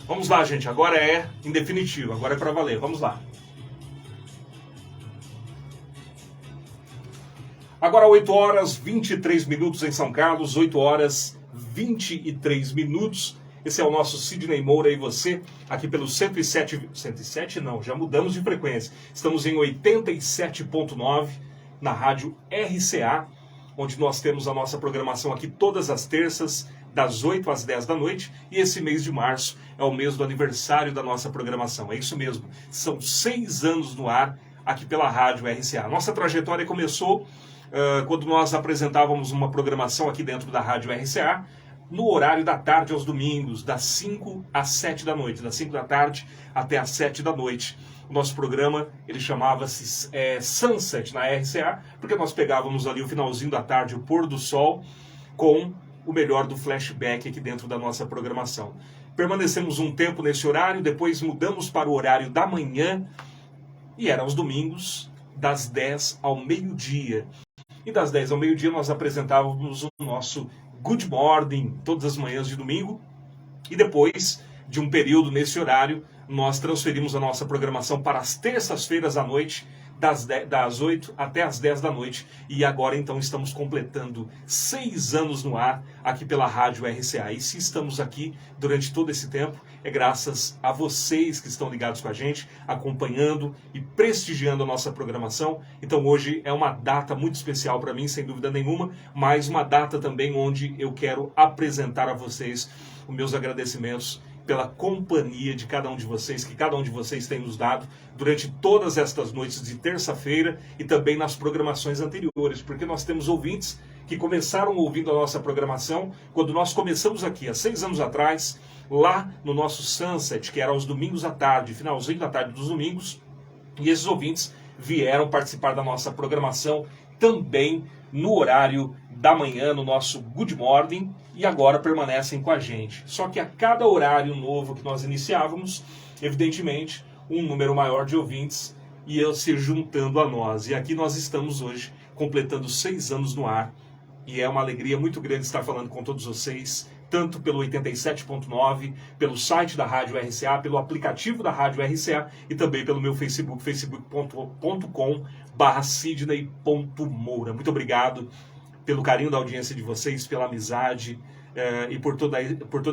Vamos lá, gente. Agora é em definitivo. Agora é para valer. Vamos lá. Agora 8 horas 23 minutos em São Carlos. 8 horas 23 minutos. Esse é o nosso Sidney Moura e você, aqui pelo 107... 107 não, já mudamos de frequência. Estamos em 87.9 na rádio RCA, onde nós temos a nossa programação aqui todas as terças, das 8 às 10 da noite, e esse mês de março é o mês do aniversário da nossa programação. É isso mesmo, são 6 anos no ar aqui pela rádio RCA. Nossa trajetória começou quando nós apresentávamos uma programação aqui dentro da rádio RCA, no horário da tarde aos domingos, das 5 às 7 da noite, das 5 da tarde até às 7 da noite. O nosso programa, ele chamava-se Sunset na RCA, porque nós pegávamos ali o finalzinho da tarde, o pôr do sol, com o melhor do flashback aqui dentro da nossa programação. Permanecemos um tempo nesse horário, depois mudamos para o horário da manhã, e era aos domingos, das 10 ao meio-dia. E das 10 ao meio-dia nós apresentávamos o nosso Good Morning, todas as manhãs de domingo, e depois de um período nesse horário, nós transferimos a nossa programação para as terças-feiras à noite, das 8 até as 10 da noite, e agora então estamos completando 6 anos no ar aqui pela Rádio RCA. E se estamos aqui durante todo esse tempo, é graças a vocês que estão ligados com a gente, acompanhando e prestigiando a nossa programação. Então hoje é uma data muito especial para mim, sem dúvida nenhuma, mas uma data também onde eu quero apresentar a vocês os meus agradecimentos pela companhia de cada um de vocês, que cada um de vocês tem nos dado durante todas estas noites de terça-feira e também nas programações anteriores, porque nós temos ouvintes que começaram ouvindo a nossa programação quando nós começamos aqui, há 6 anos atrás, lá no nosso Sunset, que era aos domingos à tarde, finalzinho da tarde dos domingos, e esses ouvintes vieram participar da nossa programação também no horário da manhã, no nosso Good Morning, e agora permanecem com a gente. Só que a cada horário novo que nós iniciávamos, evidentemente, um número maior de ouvintes ia se juntando a nós. E aqui nós estamos hoje, completando 6 anos no ar, e é uma alegria muito grande estar falando com todos vocês, tanto pelo 87.9, pelo site da Rádio RCA, pelo aplicativo da Rádio RCA e também pelo meu Facebook, facebook.com/sidney.moura. Muito obrigado pelo carinho da audiência de vocês, pela amizade e por todo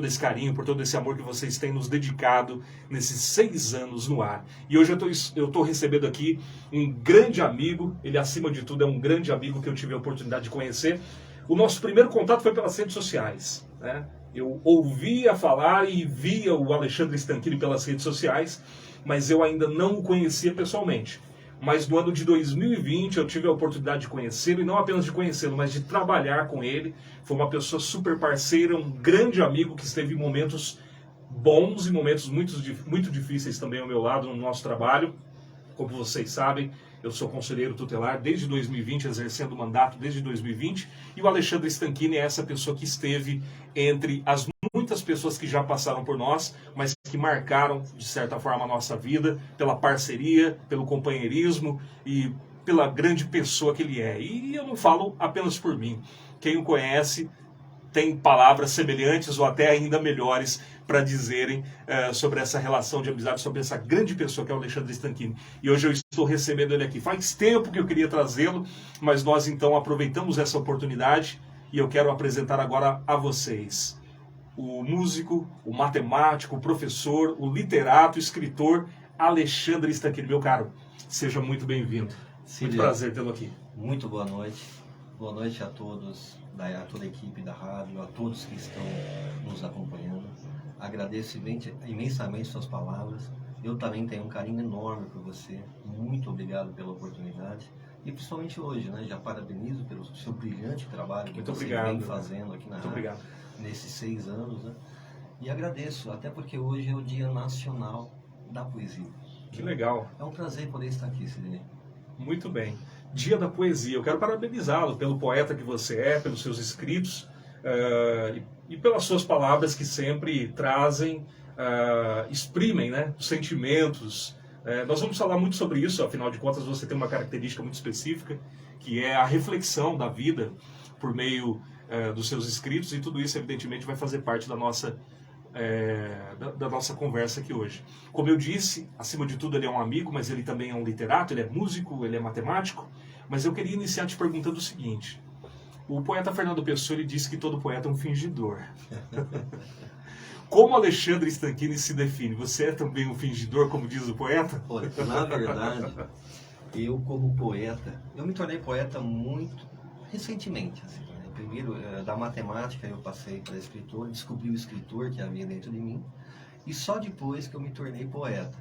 esse carinho, por todo esse amor que vocês têm nos dedicado nesses 6 anos no ar. E hoje eu estou recebendo aqui um grande amigo, ele acima de tudo é um grande amigo que eu tive a oportunidade de conhecer. O nosso primeiro contato foi pelas redes sociais, né? Eu ouvia falar e via o Alexandre Stanchini pelas redes sociais, mas eu ainda não o conhecia pessoalmente. Mas no ano de 2020 eu tive a oportunidade de conhecê-lo, e não apenas de conhecê-lo, mas de trabalhar com ele. Foi uma pessoa super parceira, um grande amigo que esteve em momentos bons e momentos muito difíceis também ao meu lado no nosso trabalho. Como vocês sabem, eu sou conselheiro tutelar desde 2020, exercendo o mandato desde 2020, e o Alexandre Stanchini é essa pessoa que esteve entre as muitas pessoas que já passaram por nós, mas que marcaram, de certa forma, a nossa vida, pela parceria, pelo companheirismo e pela grande pessoa que ele é. E eu não falo apenas por mim. Quem o conhece tem palavras semelhantes ou até ainda melhores para dizerem sobre essa relação de amizade, sobre essa grande pessoa que é o Alexandre Stanchini. E hoje eu estou recebendo ele aqui. Faz tempo que eu queria trazê-lo, mas nós então aproveitamos essa oportunidade e eu quero apresentar agora a vocês o músico, o matemático, o professor, o literato, o escritor Alexandre Stanchini. Meu caro, seja muito bem-vindo. Muito prazer tê-lo aqui. Muito boa noite. Boa noite a todos, a toda a equipe da rádio, a todos que estão nos acompanhando. Agradeço imensamente suas palavras. Eu também tenho um carinho enorme por você. Muito obrigado pela oportunidade. E principalmente hoje, né? Já parabenizo pelo seu brilhante trabalho que você vem fazendo aqui na rádio nesses 6 anos, né? E agradeço, até porque hoje é o Dia Nacional da Poesia. Que legal. É um prazer poder estar aqui, Sidney. Muito bem. Dia da Poesia. Eu quero parabenizá-lo pelo poeta que você é, pelos seus escritos e pelas suas palavras que sempre trazem, exprimem, né, os sentimentos. Nós vamos falar muito sobre isso, afinal de contas você tem uma característica muito específica, que é a reflexão da vida por meio dos seus escritos, e tudo isso evidentemente vai fazer parte da nossa da nossa conversa aqui hoje. Como eu disse, acima de tudo ele é um amigo, mas ele também é um literato, ele é músico, ele é matemático. Mas eu queria iniciar te perguntando o seguinte: o poeta Fernando Pessoa, ele disse que todo poeta é um fingidor. Como Alexandre Stanchini se define? Você é também um fingidor, como diz o poeta? Olha, na verdade, eu como poeta, eu me tornei poeta muito recentemente. Assim, né? Primeiro, da matemática eu passei para escritor, descobri o escritor que havia dentro de mim, e só depois que eu me tornei poeta.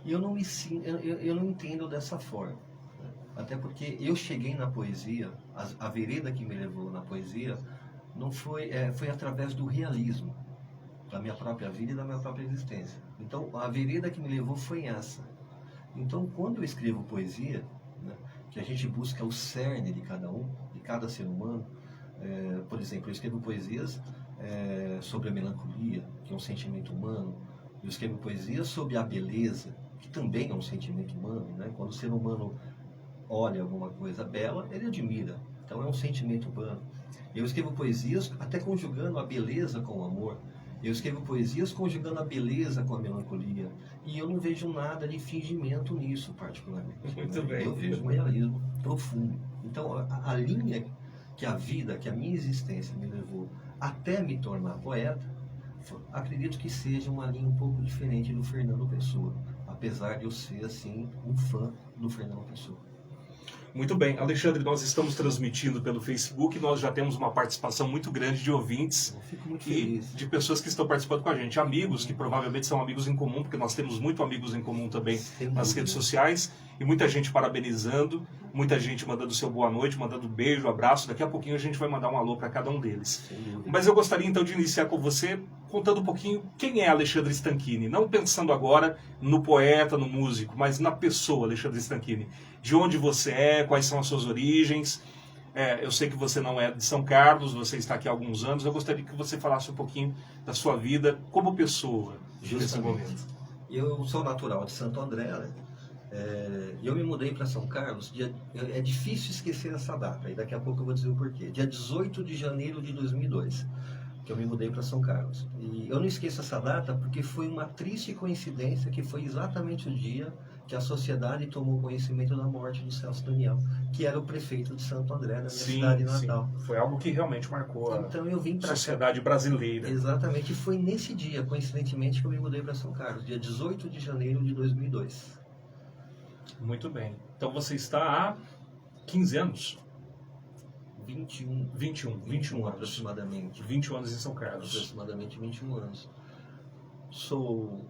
E eu não entendo dessa forma. Né? Até porque eu cheguei na poesia, a vereda que me levou na poesia, não foi através do realismo da minha própria vida e da minha própria existência. Então, a vereda que me levou foi essa. Então, quando eu escrevo poesia, né, que a gente busca o cerne de cada um, de cada ser humano, por exemplo, eu escrevo poesias sobre a melancolia, que é um sentimento humano. Eu escrevo poesias sobre a beleza, que também é um sentimento humano. Né? Quando o ser humano olha alguma coisa bela, ele admira. Então, é um sentimento humano. Eu escrevo poesias até conjugando a beleza com o amor. Eu escrevo poesias conjugando a beleza com a melancolia. E eu não vejo nada de fingimento nisso, particularmente. Muito né? bem. Eu vejo um realismo profundo. Então, a linha que a vida, que a minha existência me levou até me tornar poeta, acredito que seja uma linha um pouco diferente do Fernando Pessoa. Apesar de eu ser, assim, um fã do Fernando Pessoa. Muito bem, Alexandre, nós estamos transmitindo pelo Facebook, nós já temos uma participação muito grande de ouvintes Eu fico muito e feliz. de pessoas que estão participando com a gente, amigos que provavelmente são amigos em comum, porque nós temos muito amigos em comum também Sem nas dúvida. redes sociais, e muita gente parabenizando, muita gente mandando seu boa noite, mandando beijo, abraço. Daqui a pouquinho a gente vai mandar um alô para cada um deles. Sem dúvida. Mas eu gostaria então de iniciar com você contando um pouquinho quem é Alexandre Stanchini, não pensando agora no poeta, no músico, mas na pessoa Alexandre Stanchini. De onde você é, quais são as suas origens. Eu sei que você não é de São Carlos, você está aqui há alguns anos. Eu gostaria que você falasse um pouquinho da sua vida como pessoa nesse Justamente. momento. Eu sou natural de Santo André, né? E eu me mudei para São Carlos. É difícil esquecer essa data, e daqui a pouco eu vou dizer o porquê. Dia 18 de janeiro de 2002, que eu me mudei para São Carlos. E eu não esqueço essa data porque foi uma triste coincidência que foi exatamente o dia que a sociedade tomou conhecimento da morte do Celso Daniel, que era o prefeito de Santo André, na minha cidade natal. Sim. Foi algo que realmente marcou Então eu vim a para sociedade brasileira. Exatamente, e foi nesse dia, coincidentemente, que eu me mudei para São Carlos, dia 18 de janeiro de 2002. Muito bem. Então você está há 15 anos? 21 anos. aproximadamente. 21 anos em São Carlos. Aproximadamente 21 anos. Sou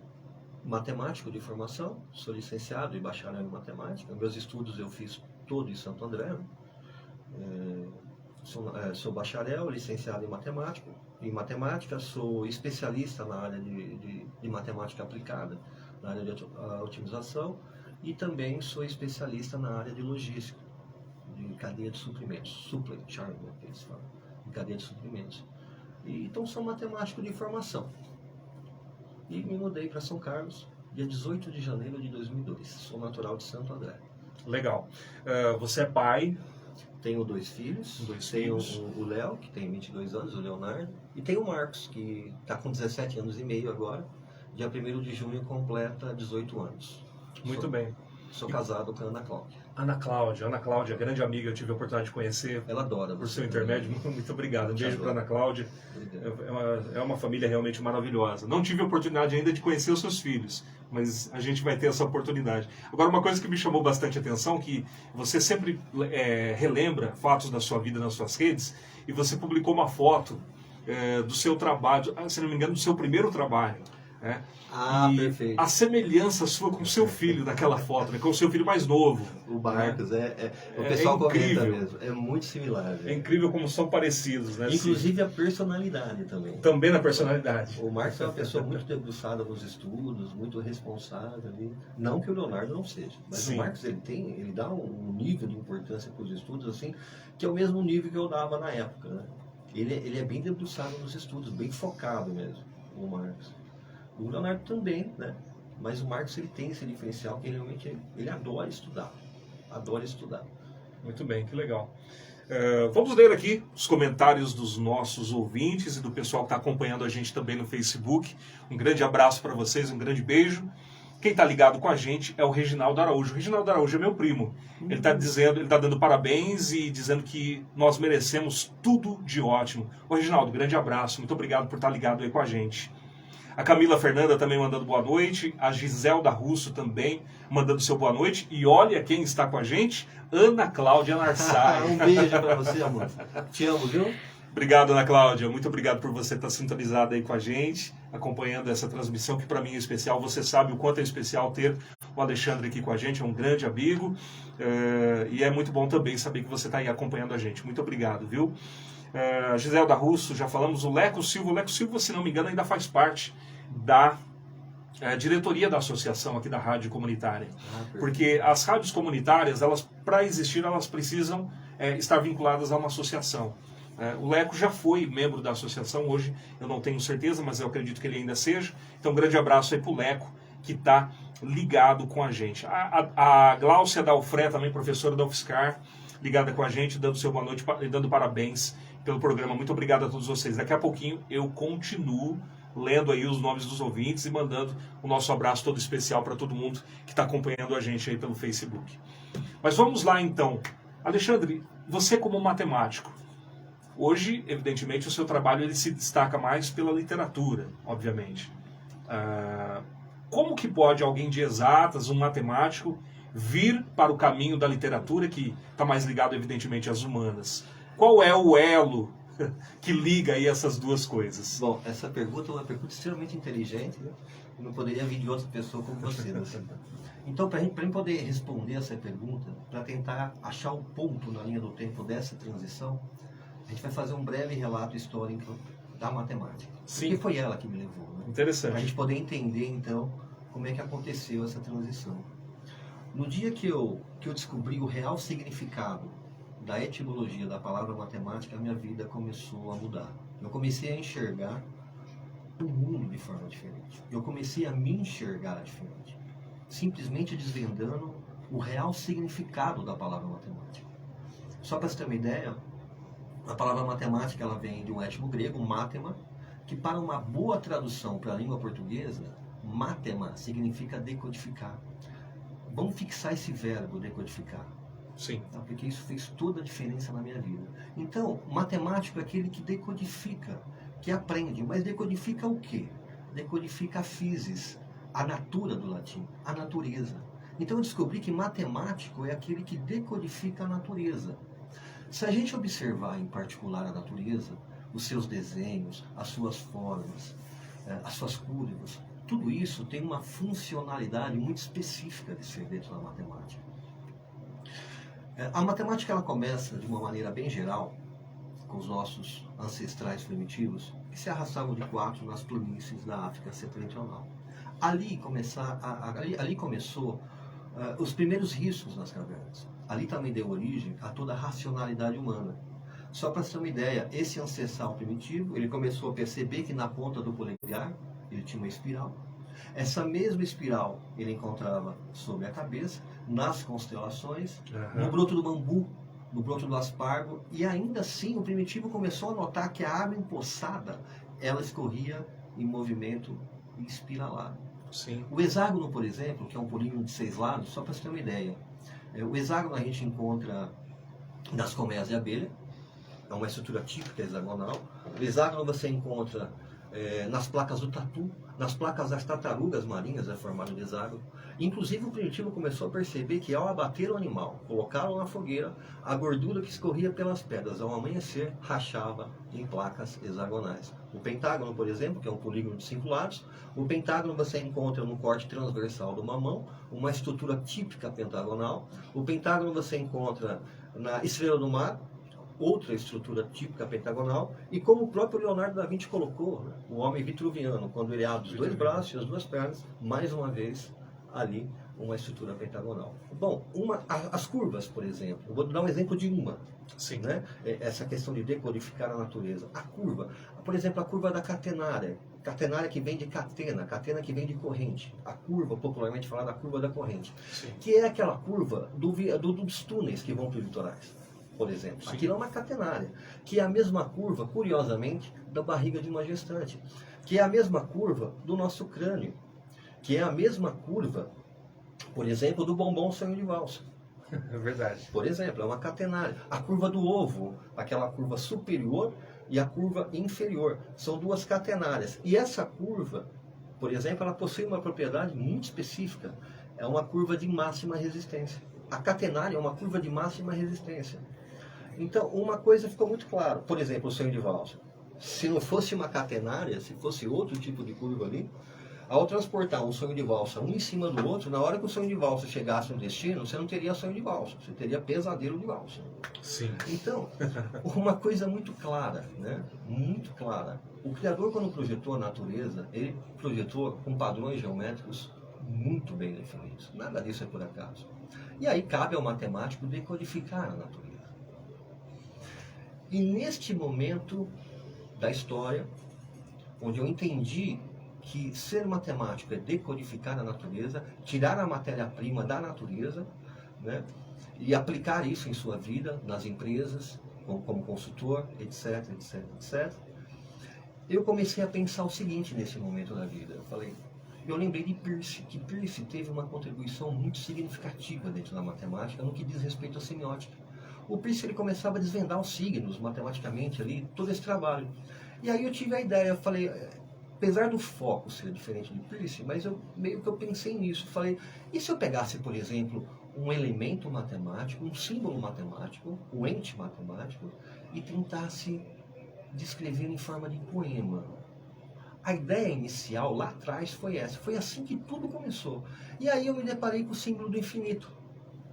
matemático de formação, sou licenciado e bacharel em matemática. Meus estudos eu fiz todo em Santo André. Sou bacharel, licenciado em matemática, sou especialista na área de matemática aplicada, na área de otimização, e também sou especialista na área de logística, de cadeia de suprimentos, supply chain, que eles falam, de cadeia de suprimentos. Então sou matemático de formação. E me mudei para São Carlos, dia 18 de janeiro de 2002. Sou natural de Santo André. Legal. Você é pai? Tenho 2 filhos. Tenho o Léo, que tem 22 anos, o Leonardo. E tenho o Marcos, que está com 17 anos e meio agora. Dia 1º de junho completa 18 anos. Muito bem. Sou casado com a Ana Cláudia. Ana Cláudia, grande amiga, eu tive a oportunidade de conhecer. Ela adora. Por seu intermédio, muito obrigado. Um beijo para Ana Cláudia. Obrigado. É uma família realmente maravilhosa. Não tive a oportunidade ainda de conhecer os seus filhos, mas a gente vai ter essa oportunidade. Agora, uma coisa que me chamou bastante atenção, que você sempre relembra fatos da sua vida nas suas redes, e você publicou uma foto do seu trabalho, se não me engano, do seu primeiro trabalho. Né? E Perfeito. a semelhança sua com o seu filho naquela foto, né? Com o seu filho mais novo. O Marcos, o pessoal incrível. comenta mesmo, é muito similar. É incrível como são parecidos, né? Inclusive a personalidade também. Também na personalidade. O Marcos é uma pessoa muito debruçada nos estudos, muito responsável. Não que o Leonardo não seja, mas Sim. O Marcos ele dá um nível de importância para os estudos assim, que é o mesmo nível que eu dava na época. Né? Ele é bem debruçado nos estudos, bem focado mesmo, o Marcos. O Leonardo também, né? Mas o Marcos ele tem esse diferencial que ele realmente ele adora estudar. Adora estudar. Muito bem, que legal. Vamos ler aqui os comentários dos nossos ouvintes e do pessoal que está acompanhando a gente também no Facebook. Um grande abraço para vocês, um grande beijo. Quem está ligado com a gente é o Reginaldo Araújo. O Reginaldo Araújo é meu primo. Ele está dando parabéns e dizendo que nós merecemos tudo de ótimo. Ô Reginaldo, grande abraço. Muito obrigado por estar ligado aí com a gente. A Camila Fernanda também mandando boa noite. A Giselda Russo também mandando seu boa noite. E olha quem está com a gente, Ana Cláudia Narsai. Um beijo para você, amor. Te amo, viu? Obrigado, Ana Cláudia. Muito obrigado por você estar sintonizada aí com a gente, acompanhando essa transmissão que para mim é especial. Você sabe o quanto é especial ter o Alexandre aqui com a gente, é um grande amigo. E é muito bom também saber que você está aí acompanhando a gente. Muito obrigado, viu? A Giselda Russo, já falamos. O Leco Silva, se não me engano, ainda faz parte da diretoria da associação aqui da rádio comunitária. Porque as rádios comunitárias, para existir, elas precisam estar vinculadas a uma associação. O Leco já foi membro da associação, hoje eu não tenho certeza, mas eu acredito que ele ainda seja. Então um grande abraço aí pro Leco, que está ligado com a gente. A Gláucia Dalfré, também professora da UFSCar, ligada com a gente, dando seu boa noite e dando parabéns pelo programa. Muito obrigado a todos vocês. Daqui a pouquinho eu continuo lendo aí os nomes dos ouvintes e mandando o nosso abraço todo especial para todo mundo que está acompanhando a gente aí pelo Facebook. Mas vamos lá então. Alexandre, você como matemático, hoje, evidentemente, o seu trabalho ele se destaca mais pela literatura, obviamente. Como que pode alguém de exatas, um matemático, vir para o caminho da literatura, que está mais ligado, evidentemente, às humanas? Qual é o elo que liga aí essas duas coisas? Bom, essa pergunta é uma pergunta extremamente inteligente, né? Não poderia vir de outra pessoa como você. Né? Então, para a gente poder responder essa pergunta, para tentar achar o ponto na linha do tempo dessa transição, a gente vai fazer um breve relato histórico da matemática. Sim. Porque foi ela que me levou. Né? Interessante. Para a gente poder entender, então, como é que aconteceu essa transição. No dia que eu descobri o real significado da etimologia da palavra matemática, a minha vida começou a mudar. Eu comecei a enxergar o mundo de forma diferente. Eu comecei a me enxergar diferente. Simplesmente desvendando o real significado da palavra matemática. Só para você ter uma ideia, a palavra matemática ela vem de um étimo grego, mátema, que para uma boa tradução para a língua portuguesa, mátema significa decodificar. Vamos fixar esse verbo, decodificar. Sim. Tá? Porque isso fez toda a diferença na minha vida. Então, matemático é aquele que decodifica, que aprende. Mas decodifica o quê? Decodifica a physis, a natura do latim, a natureza. Então eu descobri que matemático é aquele que decodifica a natureza. Se a gente observar em particular a natureza, os seus desenhos, as suas formas, as suas curvas, tudo isso tem uma funcionalidade muito específica de ser dentro da matemática. A matemática ela começa de uma maneira bem geral, com os nossos ancestrais primitivos, que se arrastavam de quatro nas planícies da África Setentrional. Ali começou os primeiros riscos nas cavernas. Ali também deu origem a toda a racionalidade humana. Só para você ter uma ideia, esse ancestral primitivo, ele começou a perceber que na ponta do polegar, ele tinha uma espiral. Essa mesma espiral ele encontrava sobre a cabeça, nas constelações, no broto do bambu, no broto do aspargo, e ainda assim o primitivo começou a notar que a água empoçada, ela escorria em movimento espiralado. Sim. O hexágono, por exemplo, que é um polígono de 6 lados, só para você ter uma ideia, o hexágono a gente encontra nas colmeias de abelha, é uma estrutura típica hexagonal. O hexágono você encontra nas placas do tatu, nas placas das tartarugas marinhas é formado de hexágono. Inclusive o primitivo começou a perceber que ao abater o animal, colocá-lo na fogueira, a gordura que escorria pelas pedras ao amanhecer rachava em placas hexagonais. O pentágono, por exemplo, que é um polígono de 5 lados, o pentágono você encontra no corte transversal do mamão, uma estrutura típica pentagonal. O pentágono você encontra na estrela do mar, outra estrutura típica pentagonal, e como o próprio Leonardo da Vinci colocou, né, o homem vitruviano, quando ele abre os 2 braços e as 2 pernas, mais uma vez ali uma estrutura pentagonal. Bom, as curvas, por exemplo, eu vou dar um exemplo de uma. Sim. Né? Essa questão de decodificar a natureza. A curva, por exemplo, a curva da catenária que vem de catena que vem de corrente. A curva, popularmente falada, a curva da corrente. Sim. Que é aquela curva dos túneis que vão para os litorais. por exemplo. Sim. Aquilo é uma catenária, que é a mesma curva, curiosamente, da barriga de uma gestante, que é a mesma curva do nosso crânio, que é a mesma curva, por exemplo, do bombom sonho de valsa. É verdade. Por exemplo, é uma catenária. A curva do ovo, aquela curva superior e a curva inferior, são duas catenárias. E essa curva, por exemplo, ela possui uma propriedade muito específica. É uma curva de máxima resistência. A catenária é uma curva de máxima resistência. Então, uma coisa ficou muito clara. Por exemplo, o sonho de valsa. Se não fosse uma catenária, se fosse outro tipo de curva ali, ao transportar um sonho de valsa um em cima do outro, na hora que o sonho de valsa chegasse no destino, você não teria sonho de valsa, você teria pesadelo de valsa. Sim. Então, uma coisa muito clara, né? Muito clara. O Criador, quando projetou a natureza, ele projetou com padrões geométricos muito bem definidos. Nada disso é por acaso. E aí cabe ao matemático decodificar a natureza. E neste momento da história, onde eu entendi que ser matemático é decodificar a natureza, tirar a matéria-prima da natureza, né, e aplicar isso em sua vida, nas empresas, como consultor, etc, etc, etc. Eu comecei a pensar o seguinte nesse momento da vida. Eu lembrei de Peirce, que Peirce teve uma contribuição muito significativa dentro da matemática no que diz respeito à semiótica. O Peirce, ele começava a desvendar os signos matematicamente ali, todo esse trabalho. E aí eu tive a ideia, eu falei, apesar do foco ser diferente de Peirce, mas meio que eu pensei nisso. Falei, e se eu pegasse, por exemplo, um elemento matemático, um símbolo matemático, um ente matemático, e tentasse descrever em forma de poema? A ideia inicial lá atrás foi essa. Foi assim que tudo começou. E aí eu me deparei com o símbolo do infinito,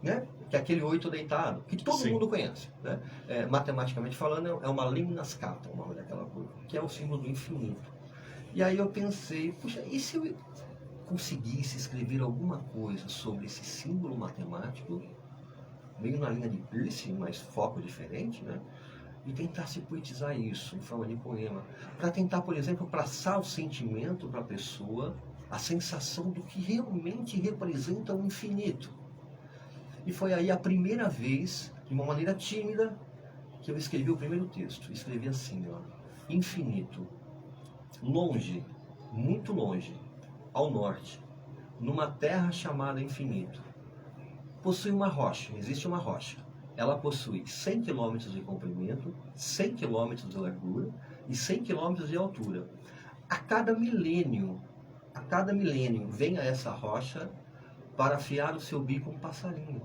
né? Que é aquele 8 deitado, que todo Sim. mundo conhece, né? Matematicamente falando, é uma limnascata, o nome daquela curva, que é o símbolo do infinito. E aí eu pensei, puxa, e se eu conseguisse escrever alguma coisa sobre esse símbolo matemático, meio na linha de Peirce, mas foco diferente, né? E tentasse poetizar isso em forma de poema, para tentar, por exemplo, passar o sentimento para a pessoa, a sensação do que realmente representa o infinito. E foi aí a primeira vez, de uma maneira tímida, que eu escrevi o primeiro texto. Escrevi assim, ó, infinito, longe, muito longe, ao norte, numa terra chamada infinito. Possui uma rocha, existe uma rocha. Ela possui 100 km de comprimento, 100 km de largura e 100 km de altura. A cada milênio vem a essa rocha para afiar o seu bico um passarinho.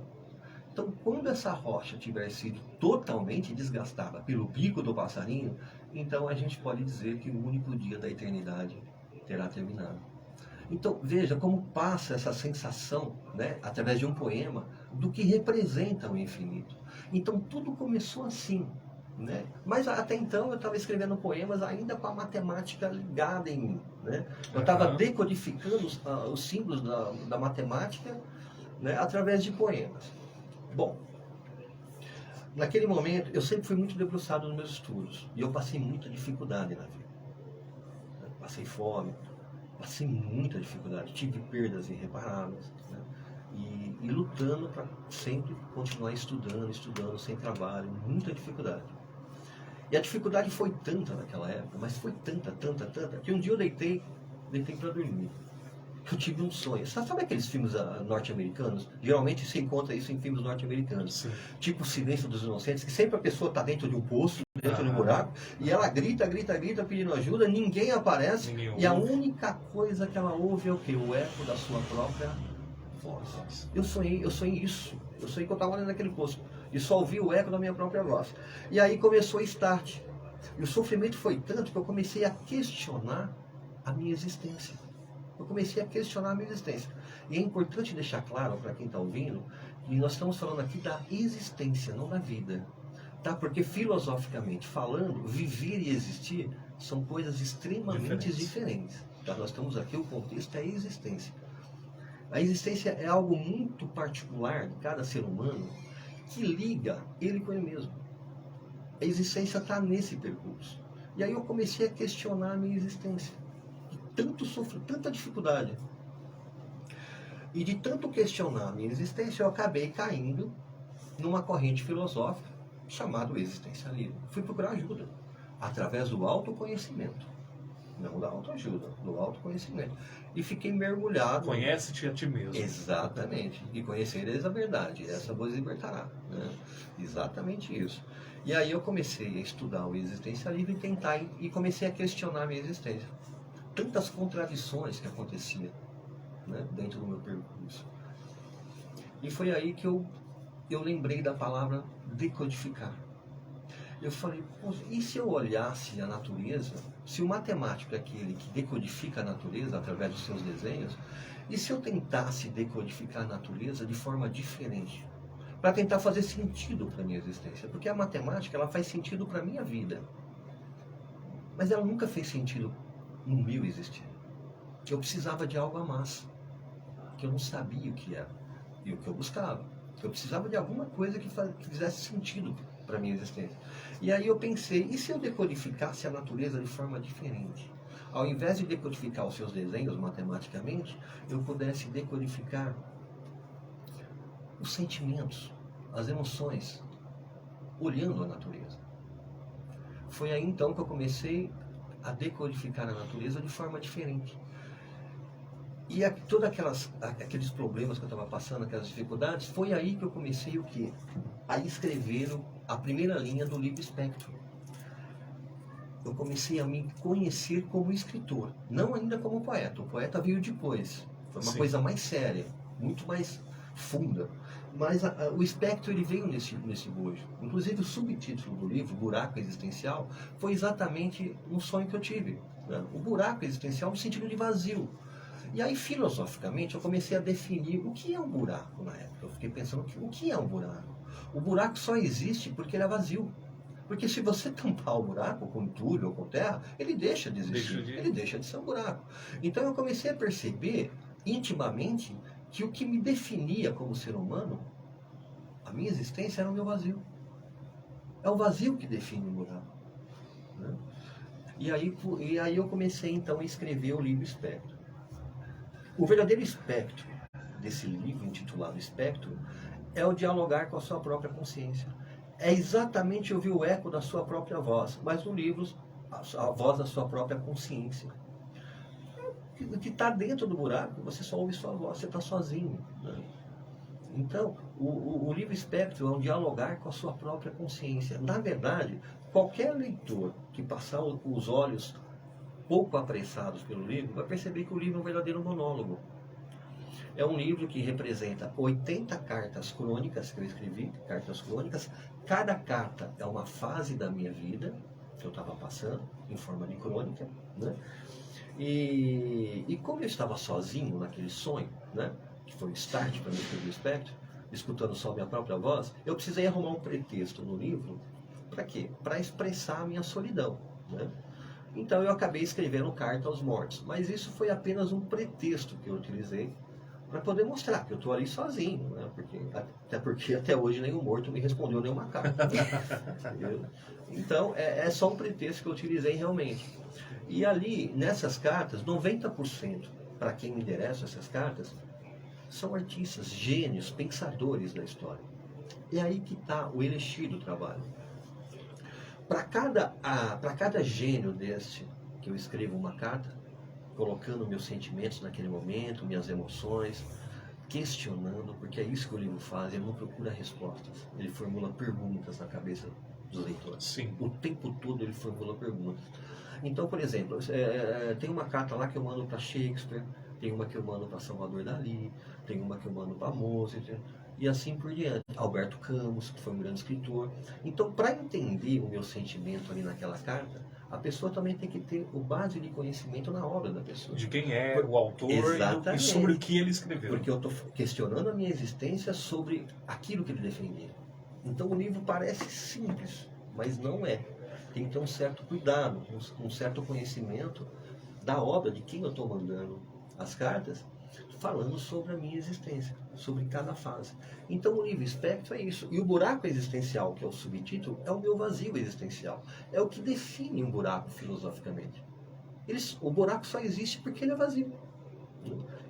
Então, quando essa rocha tiver sido totalmente desgastada pelo bico do passarinho, então a gente pode dizer que o único dia da eternidade terá terminado. Então, veja como passa essa sensação, né, através de um poema, do que representa o infinito. Então, tudo começou assim, né? Mas até então eu estava escrevendo poemas ainda com a matemática ligada em mim, né? Eu estava decodificando os símbolos da matemática, né, através de poemas. Bom, naquele momento eu sempre fui muito debruçado nos meus estudos e eu passei muita dificuldade na vida. Passei fome, passei muita dificuldade, tive perdas irreparáveis, né? E lutando para sempre continuar estudando, sem trabalho, muita dificuldade. E a dificuldade foi tanta naquela época, mas foi tanta, que um dia eu deitei para dormir. Eu tive um sonho. Sabe aqueles filmes norte-americanos? Geralmente se encontra isso em filmes norte-americanos. Sim. Tipo O Silêncio dos Inocentes, que sempre a pessoa está dentro de um poço, dentro de um buraco, e ela grita pedindo ajuda, ninguém aparece, e a única coisa que ela ouve é o quê? O eco da sua própria voz. Eu sonhei isso. Eu sonhei que eu estava ali naquele poço, e só ouvi o eco da minha própria voz. E aí começou o start. E o sofrimento foi tanto que eu comecei a questionar a minha existência. E é importante deixar claro para quem está ouvindo que nós estamos falando aqui da existência, não da vida. Tá? Porque filosoficamente falando, viver e existir são coisas extremamente diferentes. Tá? Nós estamos aqui, o contexto é a existência. A existência é algo muito particular de cada ser humano que liga ele com ele mesmo. A existência está nesse percurso. E aí eu comecei a questionar a minha existência. Tanto sofro, tanta dificuldade. E de tanto questionar a minha existência, eu acabei caindo numa corrente filosófica chamado existencialismo. Fui procurar ajuda através do autoconhecimento, não da autoajuda, do autoconhecimento. E fiquei mergulhado. Conhece-te a ti mesmo. Exatamente. E conhecereis a verdade, essa vos libertará. Né? Exatamente isso. E aí eu comecei a estudar o existencialismo e tentar, e comecei a questionar a minha existência. Tantas contradições que aconteciam, né, dentro do meu percurso. E foi aí que eu lembrei da palavra decodificar. Eu falei, e se eu olhasse a natureza, se o matemático é aquele que decodifica a natureza através dos seus desenhos, e se eu tentasse decodificar a natureza de forma diferente, para tentar fazer sentido para a minha existência? Porque a matemática, ela faz sentido para a minha vida, mas ela nunca fez sentido no meu existir. Que eu precisava de algo a mais, que eu não sabia o que era, e o que eu buscava. Eu precisava de alguma coisa que fizesse sentido para a minha existência. E aí eu pensei, e se eu decodificasse a natureza de forma diferente? Ao invés de decodificar os seus desenhos matematicamente, eu pudesse decodificar os sentimentos, as emoções, olhando a natureza. Foi aí então que eu comecei a decodificar a natureza de forma diferente. E todos aqueles problemas que eu estava passando, aquelas dificuldades, foi aí que eu comecei o quê? A escrever a primeira linha do livro Espectro. Eu comecei a me conhecer como escritor, não ainda como poeta. O poeta veio depois. Foi uma coisa mais séria, muito mais funda. Mas o Espectro, ele veio nesse bojo. Inclusive o subtítulo do livro, Buraco Existencial, foi exatamente um sonho que eu tive. Né? O buraco existencial no sentido de vazio. E aí, filosoficamente, eu comecei a definir o que é um buraco na época. Eu fiquei pensando, o que é um buraco? O buraco só existe porque ele é vazio. Porque se você tampar o buraco com entulho ou com terra, ele deixa de existir, ele deixa de ser um buraco. Então eu comecei a perceber, intimamente, que o que me definia como ser humano, a minha existência, era o meu vazio. É o vazio que define o buraco. Né? E aí eu comecei, então, a escrever o livro Espectro. O verdadeiro espectro desse livro, intitulado Espectro, é o dialogar com a sua própria consciência. É exatamente ouvir o eco da sua própria voz, mas no livro, a voz da sua própria consciência. O que está dentro do buraco, você só ouve sua voz, você está sozinho. Né? Então, o livro Espectro é um dialogar com a sua própria consciência. Na verdade, qualquer leitor que passar os olhos pouco apressados pelo livro, vai perceber que o livro é um verdadeiro monólogo. É um livro que representa 80 cartas crônicas que eu escrevi, cartas crônicas. Cada carta é uma fase da minha vida que eu estava passando, em forma de crônica. Né? E como eu estava sozinho naquele sonho, né, que foi o start para mim escrever o Espectro, escutando só minha própria voz, eu precisei arrumar um pretexto no livro. Para quê? Para expressar a minha solidão. Né? Então eu acabei escrevendo Carta aos Mortos, mas isso foi apenas um pretexto que eu utilizei para poder mostrar que eu estou ali sozinho, né? Até porque até hoje nenhum morto me respondeu nenhuma carta. Então é só um pretexto que eu utilizei realmente. E ali, nessas cartas, 90%, para quem me interessa essas cartas, são artistas, gênios, pensadores da história. É aí que está o elixir do trabalho. Para cada gênio deste, que eu escrevo uma carta, colocando meus sentimentos naquele momento, minhas emoções, questionando, porque é isso que o livro faz, ele não procura respostas, ele formula perguntas na cabeça dos leitores. Sim. O tempo todo ele formula perguntas. Então, por exemplo, tem uma carta lá que eu mando para Shakespeare, tem uma que eu mando para Salvador Dalí, tem uma que eu mando para Mozart, e assim por diante. Alberto Camus, que foi um grande escritor. Então, para entender o meu sentimento ali naquela carta, a pessoa também tem que ter o base de conhecimento na obra da pessoa. De quem é o autor e sobre o que ele escreveu. Porque eu estou questionando a minha existência sobre aquilo que ele defendia. Então, o livro parece simples, mas não é. Tem que ter um certo cuidado, um certo conhecimento da obra, de quem eu estou mandando as cartas, falando sobre a minha existência, sobre cada fase. Então o livro Espectro é isso. E o buraco existencial, que é o subtítulo, é o meu vazio existencial. É o que define um buraco filosoficamente. O buraco só existe porque ele é vazio.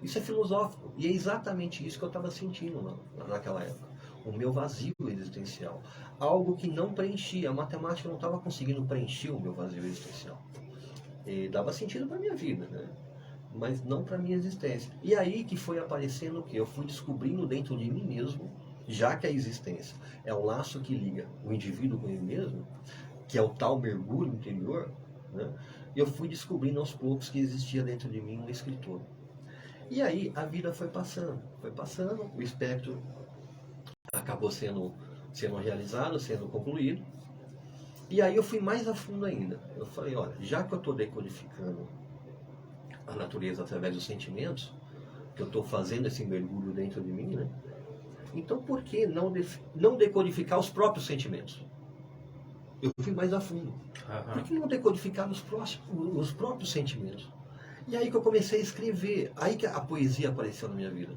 Isso é filosófico. E é exatamente isso que eu estava sentindo naquela época. o meu vazio existencial. Algo que não preenchia, a matemática não estava conseguindo preencher o meu vazio existencial. E dava sentido para a minha vida, né? Mas não para a minha existência. E aí que foi aparecendo o que? Eu fui descobrindo dentro de mim mesmo, já que a existência é o laço que liga o indivíduo com ele mesmo, que é o tal mergulho interior, né? Eu fui descobrindo aos poucos que existia dentro de mim um escritor. E aí a vida foi passando, o espectro acabou sendo realizado, sendo concluído. E aí eu fui mais a fundo ainda. Eu falei, olha, já que eu estou decodificando a natureza através dos sentimentos, que eu estou fazendo esse mergulho dentro de mim, né? Então por que não decodificar os próprios sentimentos? Eu fui mais a fundo. Por que não decodificar os próprios sentimentos? E aí que eu comecei a escrever, aí que a poesia apareceu na minha vida.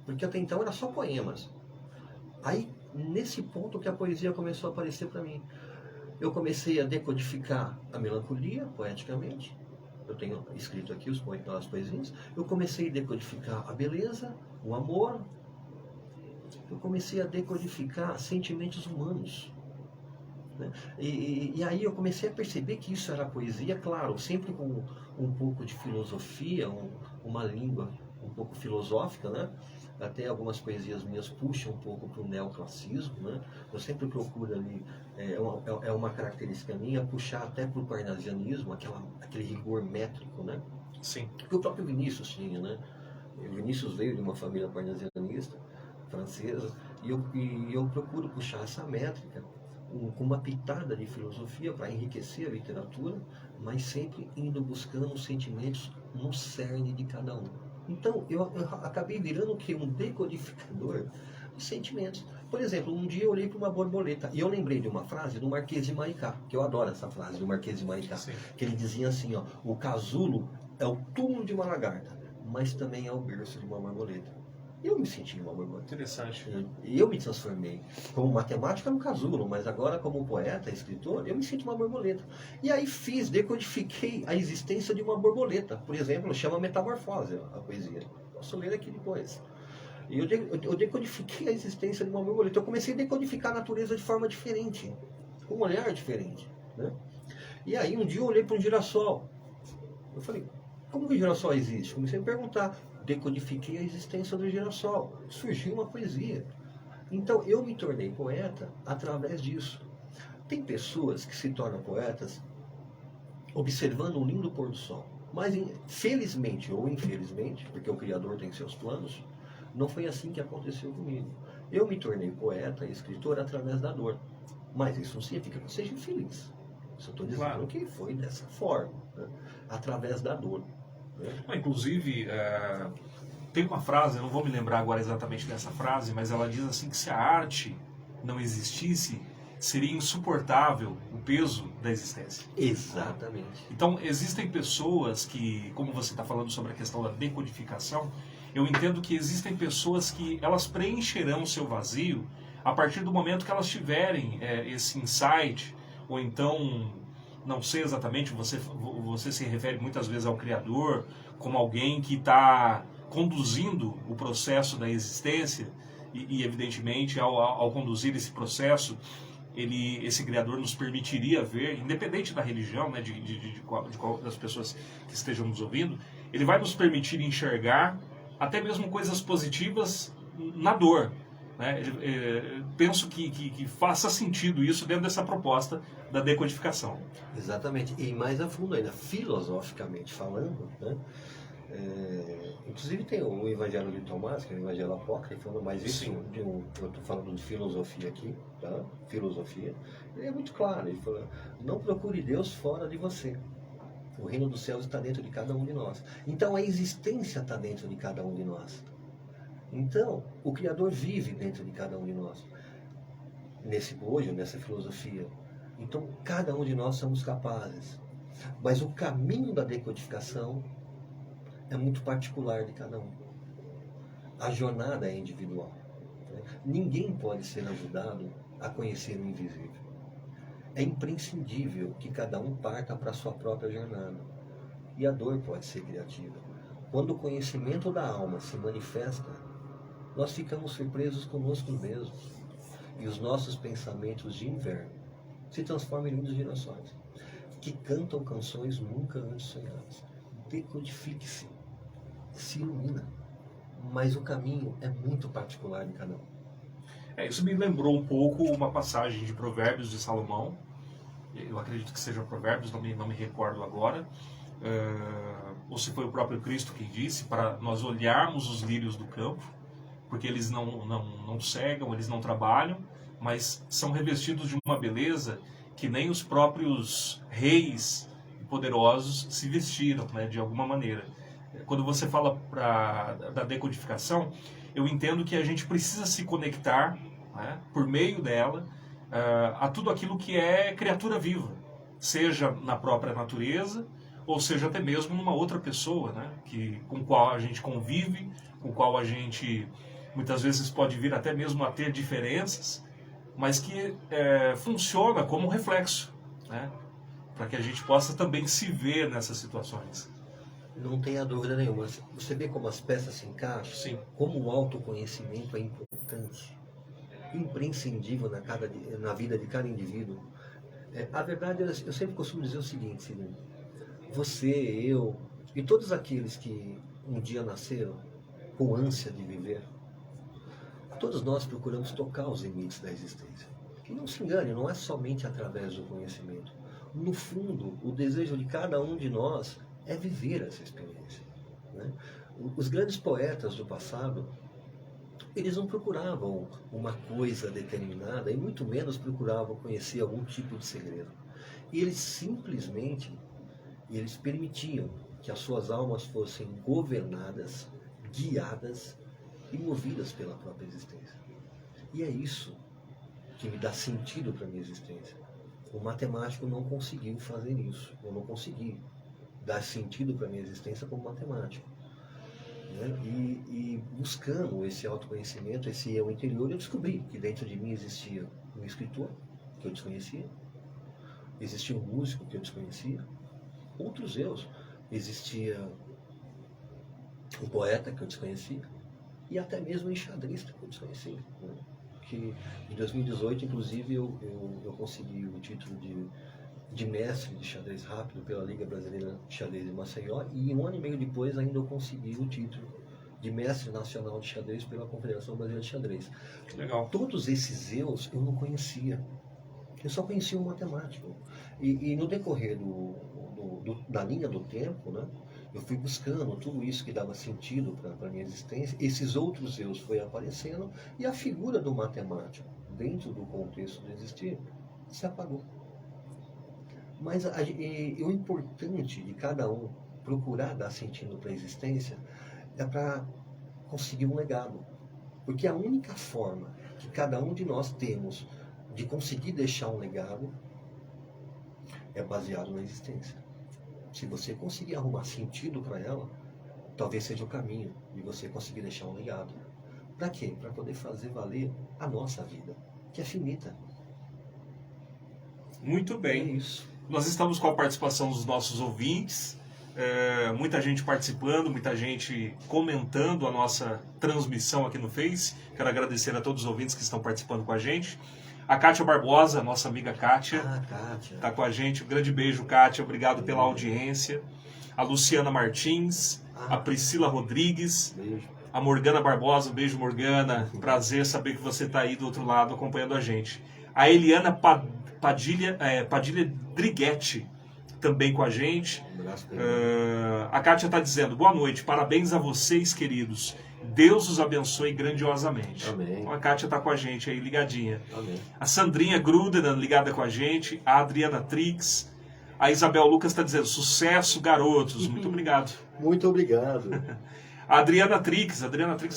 Porque até então era só poemas. Aí, nesse ponto que a poesia começou a aparecer para mim. Eu comecei a decodificar a melancolia, poeticamente. Eu tenho escrito aqui as poesias. Eu comecei a decodificar a beleza, o amor. Eu comecei a decodificar sentimentos humanos. Né? E aí eu comecei a perceber que isso era poesia, claro, sempre com um pouco de filosofia, uma língua um pouco filosófica, né? Até algumas poesias minhas puxam um pouco para o neoclassicismo, né? Eu sempre procuro ali, é uma característica minha, puxar até para o parnasianismo, aquele rigor métrico, né? Sim. Que o próprio Vinícius tinha, né? O Vinícius veio de uma família parnasianista francesa, e eu procuro puxar essa métrica com uma pitada de filosofia para enriquecer a literatura, mas sempre indo buscando os sentimentos no cerne de cada um. Então, eu acabei virando o quê? Um decodificador de sentimentos. Por exemplo, um dia eu olhei para uma borboleta e eu lembrei de uma frase do Marquês de Maricá, que eu adoro essa frase do Marquês de Maricá, Sim. Que ele dizia assim, ó, o casulo é o túmulo de uma lagarta, mas também é o berço de uma borboleta. Eu me senti uma borboleta. Interessante. Eu me transformei. Como matemática no casulo, mas agora como poeta, escritor, eu me sinto uma borboleta. E aí decodifiquei a existência de uma borboleta. Por exemplo, chama Metamorfose a poesia. Posso ler aqui depois. E eu decodifiquei a existência de uma borboleta. Eu comecei a decodificar a natureza de forma diferente, com um olhar diferente. Né? E aí um dia eu olhei para um girassol. Eu falei, como que o girassol existe? Comecei a me perguntar. Decodifiquei a existência do girassol. Surgiu uma poesia. Então eu me tornei poeta através disso. Tem pessoas que se tornam poetas observando um lindo pôr do sol. Mas felizmente ou infelizmente, porque o Criador tem seus planos, não foi assim que aconteceu comigo. Eu me tornei poeta e escritor através da dor. Mas isso não significa que eu seja infeliz. Só estou dizendo que foi dessa forma, né? Através da dor. Inclusive, tem uma frase, eu não vou me lembrar agora exatamente dessa frase, mas ela diz assim que se a arte não existisse, seria insuportável o peso da existência. Exatamente. Então, existem pessoas que, como você está falando sobre a questão da decodificação, eu entendo que existem pessoas que elas preencherão o seu vazio a partir do momento que elas tiverem esse insight, ou então... Não sei exatamente, você se refere muitas vezes ao Criador como alguém que está conduzindo o processo da existência e evidentemente, ao conduzir esse processo, esse Criador nos permitiria ver, independente da religião, né, de qual das pessoas que estejam nos ouvindo, ele vai nos permitir enxergar até mesmo coisas positivas na dor. Né? Penso que faça sentido isso dentro dessa proposta da decodificação. Exatamente, e mais a fundo ainda, filosoficamente falando, né? Inclusive tem o Evangelho de Tomás, que é o Evangelho Apócrifo, mas isso eu estou falando de filosofia aqui, tá? Filosofia, ele é muito claro, ele fala, não procure Deus fora de você. O reino dos céus está dentro de cada um de nós. Então a existência está dentro de cada um de nós. Então, o Criador vive dentro de cada um de nós, nesse bojo, nessa filosofia. Então, cada um de nós somos capazes. Mas o caminho da decodificação é muito particular de cada um. A jornada é individual. Né? Ninguém pode ser ajudado a conhecer o invisível. É imprescindível que cada um parta para a sua própria jornada. E a dor pode ser criativa. Quando o conhecimento da alma se manifesta, nós ficamos surpresos conosco mesmos. E os nossos pensamentos de inverno se transformam em lindos girassóis, que cantam canções nunca antes sonhadas. Decodifique-se, se ilumina. Mas o caminho é muito particular de cada um. Isso me lembrou um pouco uma passagem de Provérbios de Salomão. Eu acredito que seja Provérbios, não me recordo agora. Ou se foi o próprio Cristo que disse, para nós olharmos os lírios do campo, porque eles não cegam, eles não trabalham, mas são revestidos de uma beleza que nem os próprios reis poderosos se vestiram, né, de alguma maneira. Quando você fala da decodificação, eu entendo que a gente precisa se conectar, né, por meio dela, a tudo aquilo que é criatura viva, seja na própria natureza, ou seja até mesmo numa outra pessoa, né, com qual a gente convive, com qual a gente muitas vezes pode vir até mesmo a ter diferenças, mas que funciona como reflexo, né, para que a gente possa também se ver nessas situações. Não tenha dúvida nenhuma. Você vê como as peças se encaixam? Sim. Como o autoconhecimento é importante, imprescindível na vida de cada indivíduo. A verdade, eu sempre costumo dizer o seguinte: você, eu e todos aqueles que um dia nasceram com ânsia de viver, todos nós procuramos tocar os limites da existência. E não se engane, não é somente através do conhecimento. No fundo, o desejo de cada um de nós é viver essa experiência, né? Os grandes poetas do passado, eles não procuravam uma coisa determinada e muito menos procuravam conhecer algum tipo de segredo. E eles simplesmente permitiam que as suas almas fossem governadas, guiadas e movidas pela própria existência. E é isso que me dá sentido para a minha existência. O matemático não conseguiu fazer isso. Eu não consegui dar sentido para a minha existência como matemático, né? E buscando esse autoconhecimento, esse eu interior, eu descobri que dentro de mim existia um escritor que eu desconhecia, existia um músico que eu desconhecia, outros eus, existia um poeta que eu desconhecia e até mesmo um enxadrista que eu desconhecia, né? Que em 2018, inclusive, eu consegui o título de mestre de xadrez rápido pela Liga Brasileira de Xadrez de Maceió, e um ano e meio depois ainda eu consegui o título de mestre nacional de xadrez pela Confederação Brasileira de Xadrez. Legal. Todos esses eus eu não conhecia, eu só conhecia o matemático. E no decorrer da linha do tempo, né, eu fui buscando tudo isso que dava sentido para a minha existência. Esses outros eus foi aparecendo e a figura do matemático, dentro do contexto do existir, se apagou. Mas o importante de cada um procurar dar sentido para a existência é para conseguir um legado. Porque a única forma que cada um de nós temos de conseguir deixar um legado é baseado na existência. Se você conseguir arrumar sentido para ela, talvez seja o caminho de você conseguir deixar um legado. Para quê? Para poder fazer valer a nossa vida, que é finita. Muito bem. É isso. Nós estamos com a participação dos nossos ouvintes, muita gente participando, muita gente comentando a nossa transmissão aqui no Face. Quero agradecer a todos os ouvintes que estão participando com a gente. A Kátia Barbosa, nossa amiga Kátia, está com a gente. Um grande beijo, Kátia. Obrigado pela audiência. A Luciana Martins, a Priscila Rodrigues, Beijo. a Morgana Barbosa. Beijo, Morgana. Prazer saber que você está aí do outro lado acompanhando a gente. A Eliana Padilha Driguetti também com a gente. A Kátia está dizendo: boa noite, parabéns a vocês, queridos. Deus os abençoe grandiosamente. Amém. Então, a Kátia está com a gente aí, ligadinha. Amém. A Sandrinha Grudena ligada com a gente. A Adriana Trix. A Isabel Lucas está dizendo: sucesso, garotos. Muito obrigado. Muito obrigado. A Adriana Trix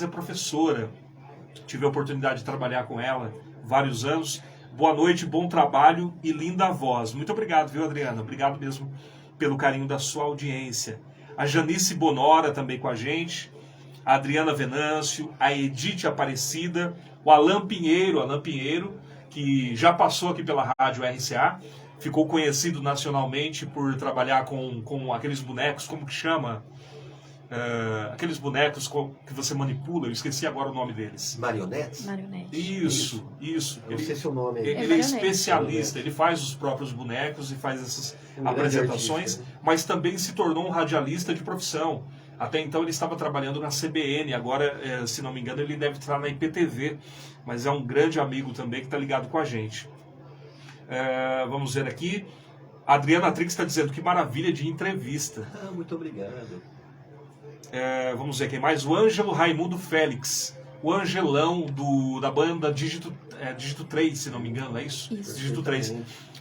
é professora. Tive a oportunidade de trabalhar com ela vários anos. Boa noite, bom trabalho e linda voz. Muito obrigado, viu, Adriana? Obrigado mesmo pelo carinho da sua audiência. A Janice Bonora também com a gente. A Adriana Venâncio, a Edith Aparecida, o Alan Pinheiro, que já passou aqui pela rádio RCA, ficou conhecido nacionalmente por trabalhar com aqueles bonecos, como que chama? aqueles bonecos que você manipula, eu esqueci agora o nome deles. Marionetes? Marionete. Isso. Eu não sei se o nome Ele é marionete. especialista, ele faz os próprios bonecos e faz essas Um grande apresentações, artista, né? mas também se tornou um radialista de profissão. Até então ele estava trabalhando na CBN, agora, se não me engano, ele deve estar na IPTV, mas é um grande amigo também que está ligado com a gente. Vamos ver aqui. A Adriana Trix está dizendo que maravilha de entrevista. Muito obrigado. Vamos ver quem mais. O Ângelo Raimundo Félix. O Angelão da banda Dígito 3, se não me engano, é isso? Isso. Dígito 3.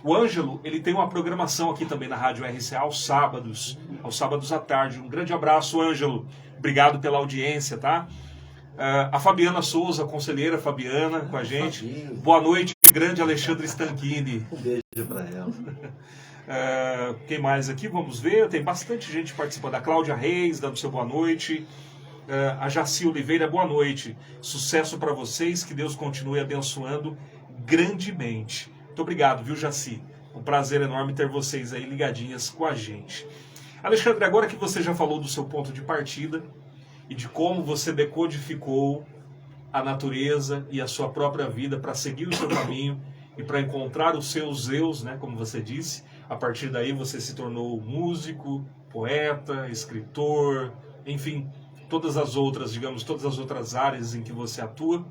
O Ângelo, ele tem uma programação aqui também na Rádio RCA aos sábados à tarde. Um grande abraço, Ângelo. Obrigado pela audiência, tá? A Fabiana Souza, conselheira Fabiana, com a gente. Fabinho. Boa noite, grande Alexandre Stanchini. Um beijo para ela. Quem mais aqui? Vamos ver. Tem bastante gente participando. A Cláudia Reis, dando seu boa noite. A Jaci Oliveira, boa noite. Sucesso para vocês. Que Deus continue abençoando grandemente. Muito obrigado, viu, Jaci? Um prazer enorme ter vocês aí ligadinhas com a gente. Alexandre, agora que você já falou do seu ponto de partida e de como você decodificou a natureza e a sua própria vida para seguir o seu caminho e para encontrar os seus eus, né, como você disse. A partir daí você se tornou músico, poeta, escritor, enfim, todas as outras áreas em que você atua.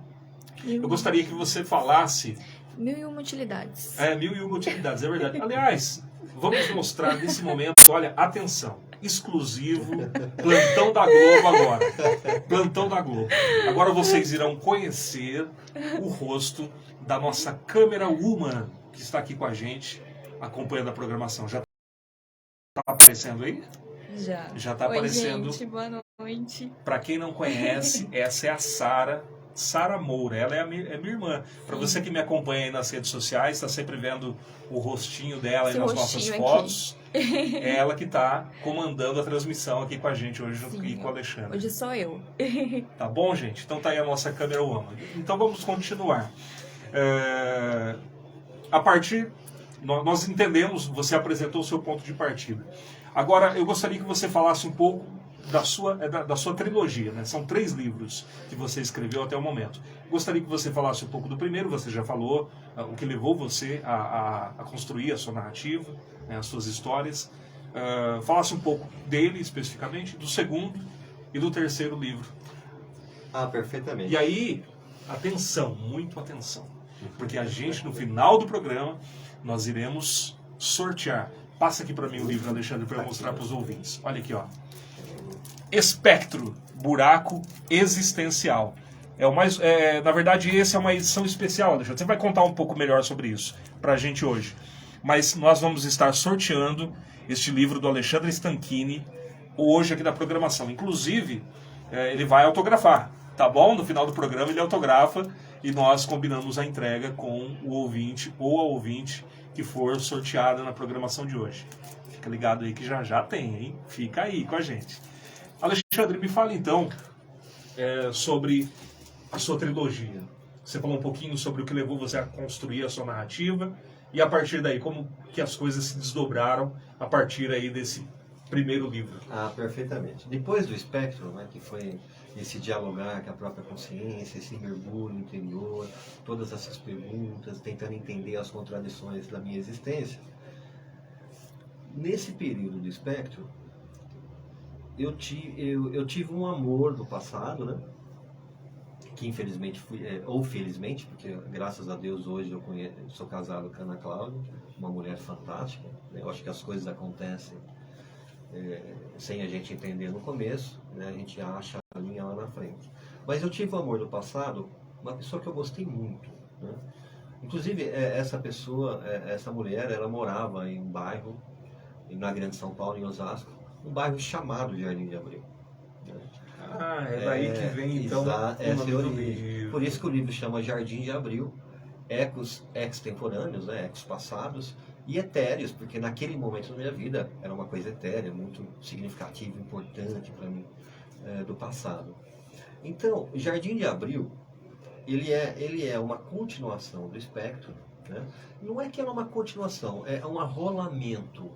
Eu gostaria que você falasse... 1001 utilidades. 1001 utilidades, é verdade. Aliás, vamos mostrar nesse momento, olha, atenção, exclusivo, Plantão da Globo agora. Plantão da Globo. Agora vocês irão conhecer o rosto da nossa câmera woman, que está aqui com a gente, acompanhando a programação. Já está aparecendo aí? Já. Já está aparecendo. Gente, boa noite. Para quem não conhece, essa é a Sara Moura. Ela é minha irmã. Para você que me acompanha aí nas redes sociais, está sempre vendo o rostinho dela aí nas nossas fotos. É ela que está comandando a transmissão aqui com a gente hoje, junto com o Alexandre. Hoje sou eu. Tá bom, gente? Então tá aí a nossa câmera woman. Então vamos continuar. A partir... Nós entendemos, você apresentou o seu ponto de partida. Agora, eu gostaria que você falasse um pouco da sua trilogia, né? São 3 livros que você escreveu até o momento. Gostaria que você falasse um pouco do primeiro, você já falou o que levou você a construir a sua narrativa, né, as suas histórias. Falasse um pouco dele especificamente, do segundo e do terceiro livro. Perfeitamente. E aí, atenção, muito atenção, porque a gente, no final do programa, nós iremos sortear. Passa aqui para mim o livro, Alexandre, para eu mostrar para os ouvintes. Olha aqui, ó. Espectro, buraco existencial. Na verdade, essa é uma edição especial, Alexandre. Você vai contar um pouco melhor sobre isso para a gente hoje. Mas nós vamos estar sorteando este livro do Alexandre Stanchini hoje aqui na programação. Inclusive, ele vai autografar, tá bom? No final do programa ele autografa e nós combinamos a entrega com o ouvinte ou a ouvinte que for sorteada na programação de hoje. Fica ligado aí que já tem, hein? Fica aí com a gente. Alexandre, me fala então sobre a sua trilogia. Você falou um pouquinho sobre o que levou você a construir a sua narrativa e a partir daí, como que as coisas se desdobraram a partir aí desse primeiro livro. Perfeitamente. Depois do espectro, né, que foi esse dialogar com a própria consciência, esse mergulho interior, todas essas perguntas, tentando entender as contradições da minha existência. Nesse período do espectro, eu tive um amor do passado, né? Que infelizmente ou felizmente, porque graças a Deus hoje eu sou casado com a Ana Cláudia, uma mulher fantástica, né? Eu acho que as coisas acontecem sem a gente entender no começo, né? A gente acha a linha lá na frente. Mas eu tive um amor do passado, uma pessoa que eu gostei muito, né? Inclusive essa mulher, ela morava em um bairro na Grande São Paulo, em Osasco, um bairro chamado Jardim de Abril. É daí que vem então o nome do livro. Por isso que o livro chama Jardim de Abril, ecos extemporâneos, né, ecos passados e etéreos, porque naquele momento da minha vida era uma coisa etérea, muito significativa, importante para mim, do passado. Então, Jardim de Abril, ele é uma continuação do espectro, né? Não é que é uma continuação, é um arrolamento.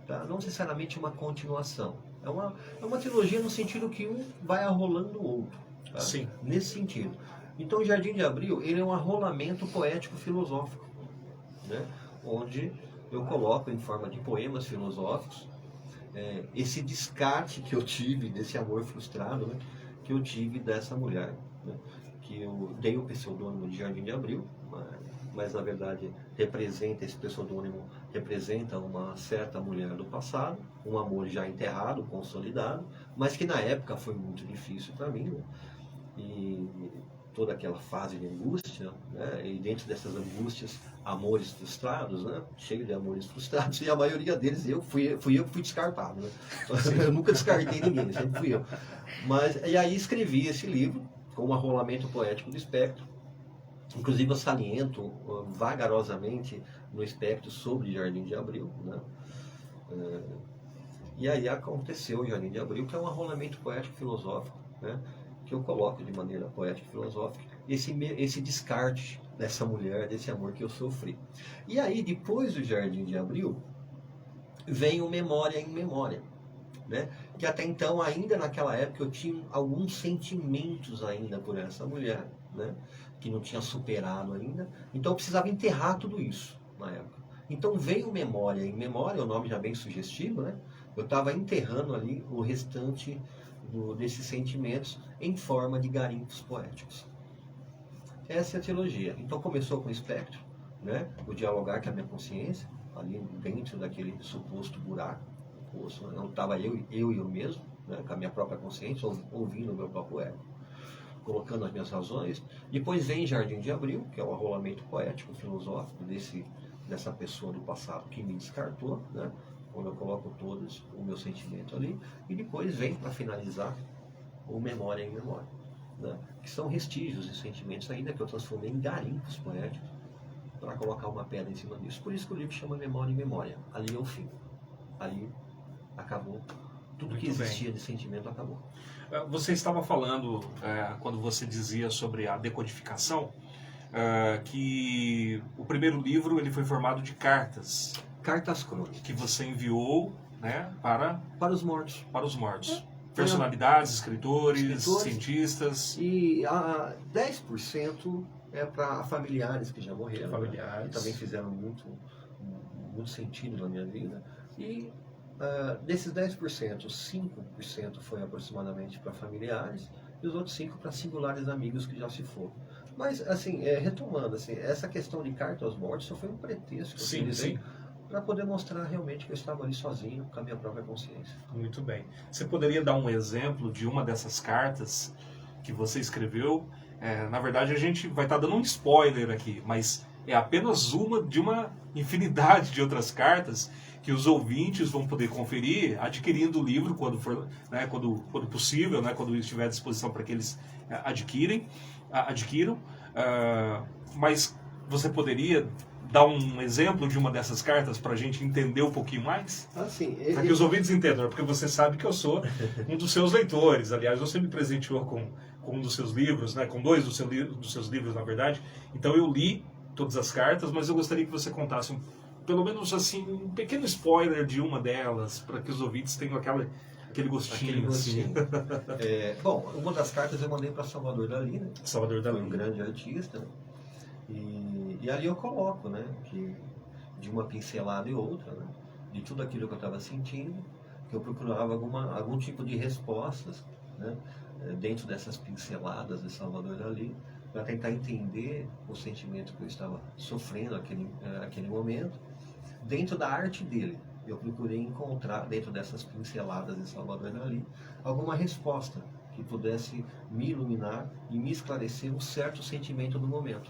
Tá? Não necessariamente uma continuação. É uma trilogia no sentido que um vai arrolando o outro. Tá? Sim. Nesse sentido. Então, o Jardim de Abril, ele é um arrolamento poético-filosófico, né? Onde eu coloco em forma de poemas filosóficos esse descarte que eu tive desse amor frustrado, né? Que eu tive dessa mulher, né? Que eu dei o pseudônimo de Jardim de Abril, mas na verdade esse pseudônimo representa uma certa mulher do passado, um amor já enterrado, consolidado, mas que na época foi muito difícil para mim, né? E toda aquela fase de angústia, né? E dentro dessas angústias, amores frustrados, né? Cheio de amores frustrados, e a maioria deles fui eu que fui descartado, né? Eu nunca descartei ninguém, sempre fui eu. E aí escrevi esse livro com um arrolamento poético do espectro. Inclusive eu saliento vagarosamente no espectro sobre Jardim de Abril, né? E aí aconteceu o Jardim de Abril, que é um arrolamento poético filosófico, né? Que eu coloco de maneira poética e filosófica esse descarte dessa mulher, desse amor que eu sofri. E aí, depois do Jardim de Abril, vem o Memória em Memória, né? Que até então, ainda naquela época, eu tinha alguns sentimentos ainda por essa mulher, né? Que não tinha superado ainda. Então eu precisava enterrar tudo isso na época. Então veio Memória em Memória, o nome já bem sugestivo, né? Eu estava enterrando ali o restante desses sentimentos em forma de garimpos poéticos. Essa é a trilogia. Então começou com o espectro, né? O dialogar com a minha consciência, ali dentro daquele suposto buraco, poço, né? Não estava eu e eu mesmo, né? Com a minha própria consciência, ouvindo o meu próprio ego, colocando as minhas razões. Depois vem Jardim de Abril, que é o arrolamento poético, filosófico dessa pessoa do passado que me descartou, né? Quando eu coloco todos o meu sentimento ali, e depois vem para finalizar o Memória em Memória, né? Que são vestígios de sentimentos ainda que eu transformei em garimpos poéticos para colocar uma pedra em cima disso. Por isso que o livro chama Memória em Memória. Ali é o fim. Ali acabou. Tudo que existia de sentimento acabou. Você estava falando, quando você dizia sobre a decodificação, que o primeiro livro ele foi formado de cartas. Cartas crônicas. Que você enviou, né, para os mortos. Para os mortos. Personalidades, escritores, cientistas. E 10% é para familiares que já morreram. Familiares. Né? Que também fizeram muito sentido na minha vida. E desses 10%, 5% foi aproximadamente para familiares e os outros 5% para singulares amigos que já se foram. Mas, assim, retomando, assim, essa questão de carta aos mortos só foi um pretexto que eu utilizei para poder mostrar realmente que eu estava ali sozinho com a minha própria consciência. Muito bem. Você poderia dar um exemplo de uma dessas cartas que você escreveu? Na verdade, a gente vai estar dando um spoiler aqui, mas é apenas uma de uma infinidade de outras cartas que os ouvintes vão poder conferir adquirindo o livro quando for, né, quando possível, né, quando estiver à disposição para que eles adquiram. Mas você poderia dar um exemplo de uma dessas cartas para a gente entender um pouquinho mais? Sim. Para que os ouvintes entendam, porque você sabe que eu sou um dos seus leitores. Aliás, você me presenteou com um dos seus livros, né, com dois dos seus livros, na verdade. Então eu li todas as cartas, mas eu gostaria que você contasse pelo menos assim um pequeno spoiler de uma delas, para que os ouvintes tenham aquele gostinho. Assim. Bom, uma das cartas eu mandei para Salvador Dalí, né? Salvador Dalí, um grande artista, né? E ali eu coloco, né, que de uma pincelada e outra, né, de tudo aquilo que eu estava sentindo, que eu procurava algum tipo de respostas, né, dentro dessas pinceladas de Salvador Dalí, para tentar entender o sentimento que eu estava sofrendo naquele momento, dentro da arte dele. Eu procurei encontrar, dentro dessas pinceladas de Salvador Dalí, alguma resposta que pudesse me iluminar e me esclarecer um certo sentimento do momento.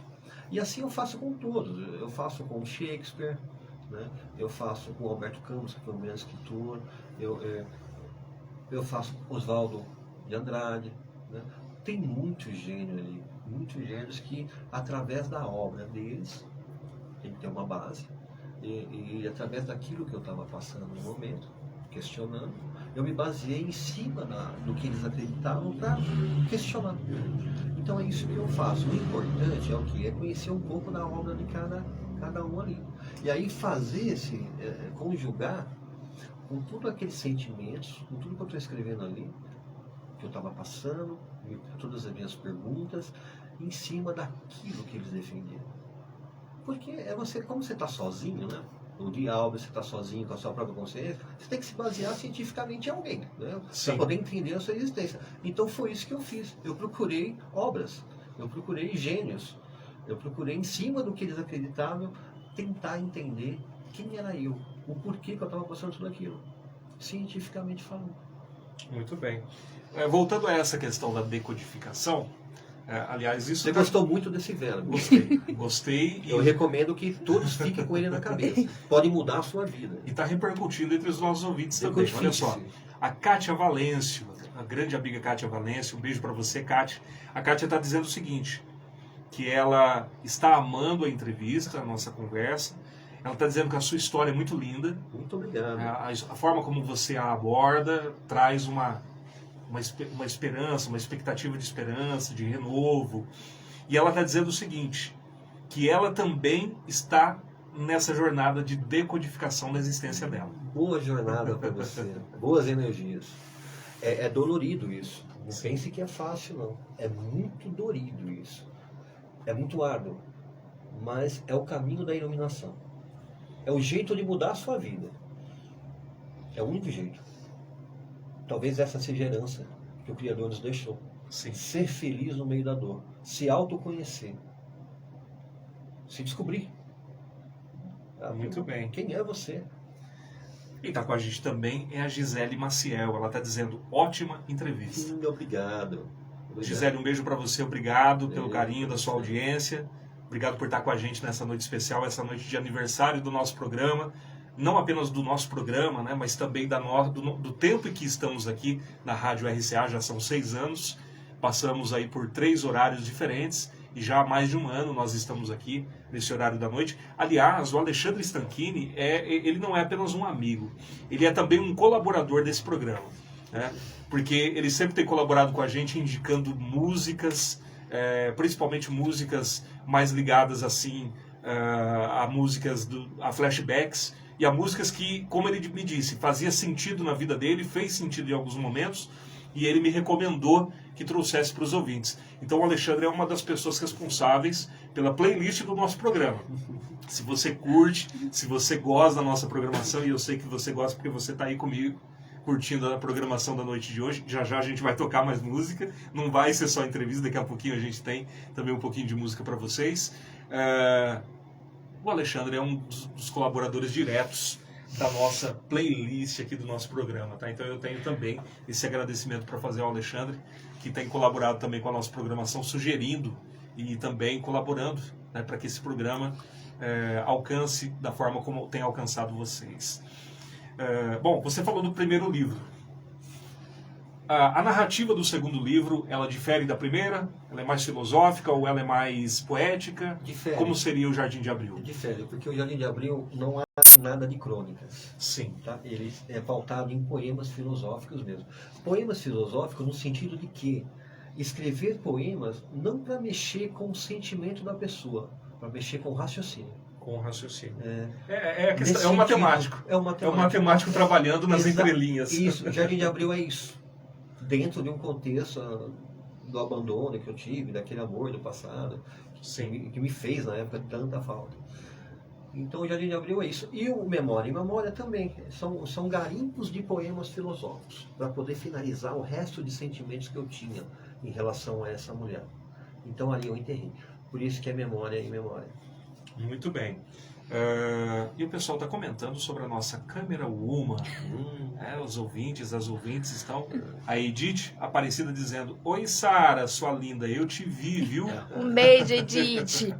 E assim eu faço com todos. Eu faço com Shakespeare, né? Eu faço com Alberto Campos, que foi um grande escritor, eu faço com Oswaldo de Andrade, né? Tem muito gênio ali, muitos gênios que, através da obra deles, tem que ter uma base, e através daquilo que eu estava passando no momento, questionando, eu me baseei em cima do que eles acreditavam para questionar. Então é isso que eu faço. O importante é o que? É conhecer um pouco da obra de cada um ali. E aí fazer conjugar com tudo aqueles sentimentos, com tudo que eu estou escrevendo ali, que eu estava passando, todas as minhas perguntas, em cima daquilo que eles defendiam. Porque como você está sozinho, né? No diálogo, você está sozinho com a sua própria consciência, você tem que se basear cientificamente em alguém, né? Para poder entender a sua existência. Então foi isso que eu fiz. Eu procurei obras, eu procurei gênios, eu procurei, em cima do que eles acreditavam, tentar entender quem era eu, o porquê que eu estava passando tudo aquilo, cientificamente falando. Muito bem. Voltando a essa questão da decodificação, aliás, isso... Você gostou muito desse verbo. Gostei. Eu recomendo que todos fiquem com ele na cabeça. Pode mudar a sua vida. E está repercutindo entre os nossos ouvintes também. Olha só, a Kátia Valêncio, a grande amiga Kátia Valêncio, um beijo para você, Kátia. A Kátia está dizendo o seguinte, que ela está amando a entrevista, a nossa conversa. Ela está dizendo que a sua história é muito linda. Muito obrigado. A forma como você a aborda traz uma esperança, uma expectativa de esperança, de renovo. E ela está dizendo o seguinte, que ela também está nessa jornada de decodificação da existência dela. Boa jornada para você, boas energias. É dolorido isso. Não pense que é fácil, não. É muito dolorido isso. É muito árduo. Mas é o caminho da iluminação. É o jeito de mudar a sua vida. É o único jeito. Talvez essa seja a herança que o Criador nos deixou. Sim. Ser feliz no meio da dor. Se autoconhecer. Se descobrir. Muito bem. Quem é você? Quem está com a gente também é a Gisele Maciel. Ela está dizendo, ótima entrevista. Obrigado. Gisele, um beijo para você. Obrigado pelo carinho da sua audiência. Obrigado por estar com a gente nessa noite especial, essa noite de aniversário do nosso programa. Não apenas do nosso programa, né, mas também do tempo em que estamos aqui na Rádio RCA, já são 6 anos. Passamos aí por 3 horários diferentes e já há mais de um ano nós estamos aqui nesse horário da noite. Aliás, o Alexandre Stanchini, ele não é apenas um amigo, ele é também um colaborador desse programa, né? Porque ele sempre tem colaborado com a gente indicando músicas, principalmente músicas mais ligadas assim a músicas, a flashbacks, e a músicas que, como ele me disse, fazia sentido na vida dele, fez sentido em alguns momentos, e ele me recomendou que trouxesse para os ouvintes. Então o Alexandre é uma das pessoas responsáveis pela playlist do nosso programa. Se você curte, se você gosta da nossa programação, e eu sei que você gosta porque você está aí comigo, curtindo a programação da noite de hoje, já já a gente vai tocar mais música, não vai ser só entrevista, daqui a pouquinho a gente tem também um pouquinho de música para vocês. O Alexandre é um dos colaboradores diretos da nossa playlist aqui do nosso programa, tá? Então eu tenho também esse agradecimento para fazer ao Alexandre, que tem colaborado também com a nossa programação, sugerindo e também colaborando, né, para que esse programa alcance da forma como tem alcançado vocês. Bom, você falou do primeiro livro. A narrativa do segundo livro, ela difere da primeira? Ela é mais filosófica ou ela é mais poética? Difere. Como seria o Jardim de Abril? Difere, porque o Jardim de Abril não há nada de crônicas. Sim. Tá? Ele é pautado em poemas filosóficos mesmo. Poemas filosóficos no sentido de que escrever poemas não para mexer com o sentimento da pessoa, para mexer com o raciocínio. Com o raciocínio. É um matemático. É um matemático trabalhando nas entrelinhas. Isso, o Jardim de Abril é isso. Dentro de um contexto do abandono que eu tive, daquele amor do passado, que me fez na época tanta falta. Então o Jardim de Abril é isso. E o Memória e Memória também. São garimpos de poemas filosóficos, para poder finalizar o resto de sentimentos que eu tinha em relação a essa mulher. Então ali eu enterrei. Por isso que é Memória e Memória. Muito bem. E o pessoal está comentando sobre a nossa câmera Uma. Os ouvintes, as ouvintes estão... A Edith Aparecida dizendo: oi, Sara, sua linda, eu te vi, viu? Um beijo, Edith.